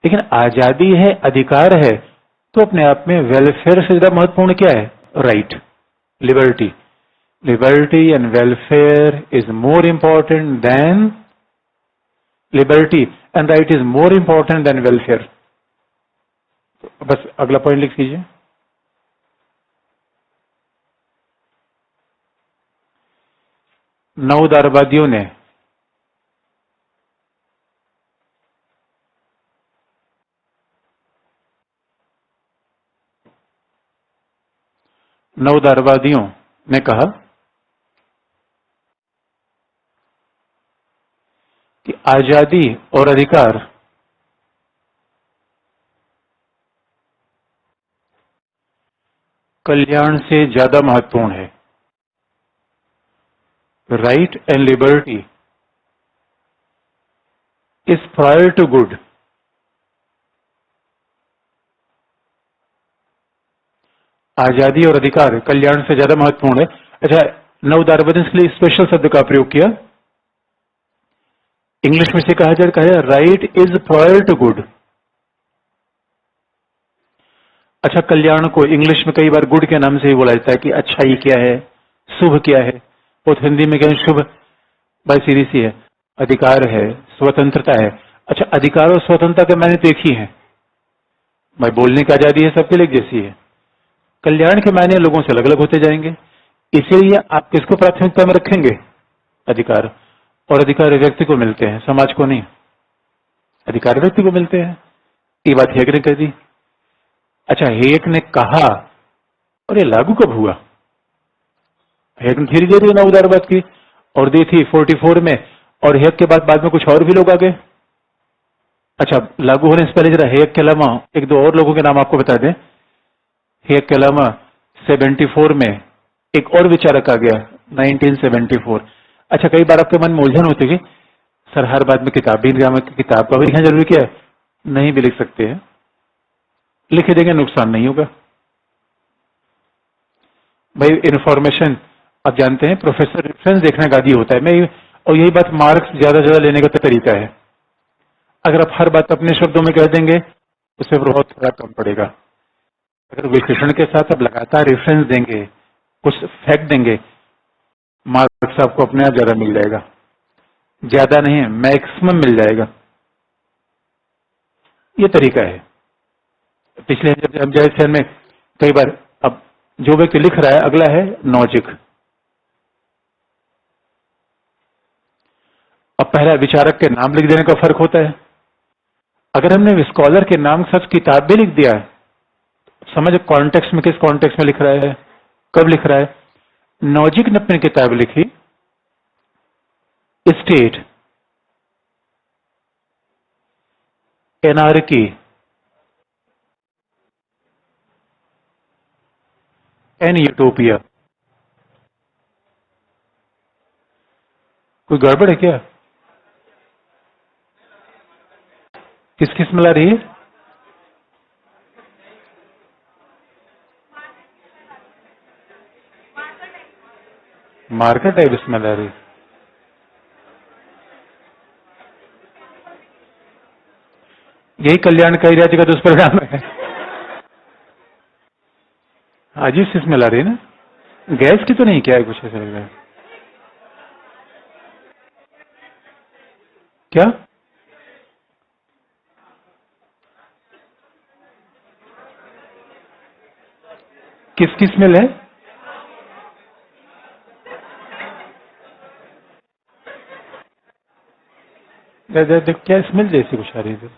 लेकिन आजादी है, अधिकार है, तो अपने आप में वेलफेयर से ज्यादा महत्वपूर्ण क्या है? Right, liberty. Liberty and welfare is more important than liberty and right is more important than welfare. बस अगला पॉइंट लिख लीजिए। नव उदारवादियों ने कहा कि आजादी और अधिकार कल्याण से ज्यादा महत्वपूर्ण है। Right and liberty is prior to good. आजादी और अधिकार कल्याण से ज्यादा महत्वपूर्ण है। अच्छा, नव उदारवाद के लिए स्पेशल शब्द का प्रयोग किया, इंग्लिश में से कहा जाए right is prior to good. अच्छा, कल्याण को इंग्लिश में कई बार गुड के नाम से ही बोला जाता है कि अच्छाई क्या है, शुभ क्या है। वो तो हिंदी में कहें शुभ, भाई सीधी सी है, अधिकार है, स्वतंत्रता है। अच्छा, अधिकार और स्वतंत्रता के मायने तो एक ही है भाई, बोलने की आजादी है, सबके लिए जैसी है। कल्याण के मायने लोगों से अलग अलग होते जाएंगे, इसीलिए आप किसको प्राथमिकता में रखेंगे? अधिकार। और अधिकार व्यक्ति को मिलते हैं, समाज को नहीं। अधिकार व्यक्ति को मिलते हैं, ये बात हेग ने कह दी। अच्छा, हेग ने कहा और ये लागू कब हुआ? हेग ने थ्योरी दे दी नव उदारवाद की और दी थी 44 में, और हेग के बाद में कुछ और भी लोग आ गए। अच्छा, लागू होने से पहले जरा हेग के अलावा एक दो और लोगों के नाम आपको बता दें। हेग के अलावा 74 में एक और विचारक आ गया, 1974। अच्छा, कई बार आपके मन में उलझन होती है, सर हर बात में किताब का भी लिखना जरूरी क्या है? नहीं भी लिख सकते हैं, लिख देंगे, नुकसान नहीं होगा भाई। इंफॉर्मेशन आप जानते हैं, प्रोफेसर रेफरेंस देखने का आदी होता है। मैं और यही बात मार्क्स ज्यादा लेने का तरीका है। अगर आप हर बात अपने शब्दों में कह देंगे उससे बहुत थोड़ा कम पड़ेगा। अगर विश्लेषण के साथ आप लगातार रेफरेंस देंगे, कुछ फैक्ट देंगे, मार्क्स आपको अपने आप ज्यादा मिल जाएगा। ज्यादा नहीं, मैक्सिमम मिल जाएगा। ये तरीका है। पिछले जब में कई बार, अब जो व्यक्ति लिख रहा है, अगला है लॉजिक। अब पहला विचारक के नाम लिख देने का फर्क होता है। अगर हमने स्कॉलर के नाम के साथ किताब भी लिख दिया, समझ कॉन्टेक्स्ट में, किस कॉन्टेक्स्ट में लिख रहा है, कब लिख रहा है। लॉजिक ने अपनी किताब लिखी, स्टेट, एनार्की, एंड यूटोपिया। कोई गड़बड़ है क्या? किसकी स्मेल आ रही है? मार्कर टाइप स्मेल आ रही है। यही कल्याणकारी राज्य का दुष्परिणाम है। अजीब सी स्मेल आ रही है ना? गैस की तो नहीं, क्या है, कुछ ऐसा लग रहा है। क्या? किसकी स्मेल है? देख क्या स्मेल जैसी कुछ आ रही है।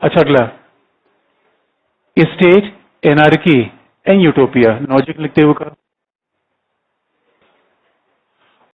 अच्छा, अगला, state, anarchy and utopia. Logic लिखते हुए का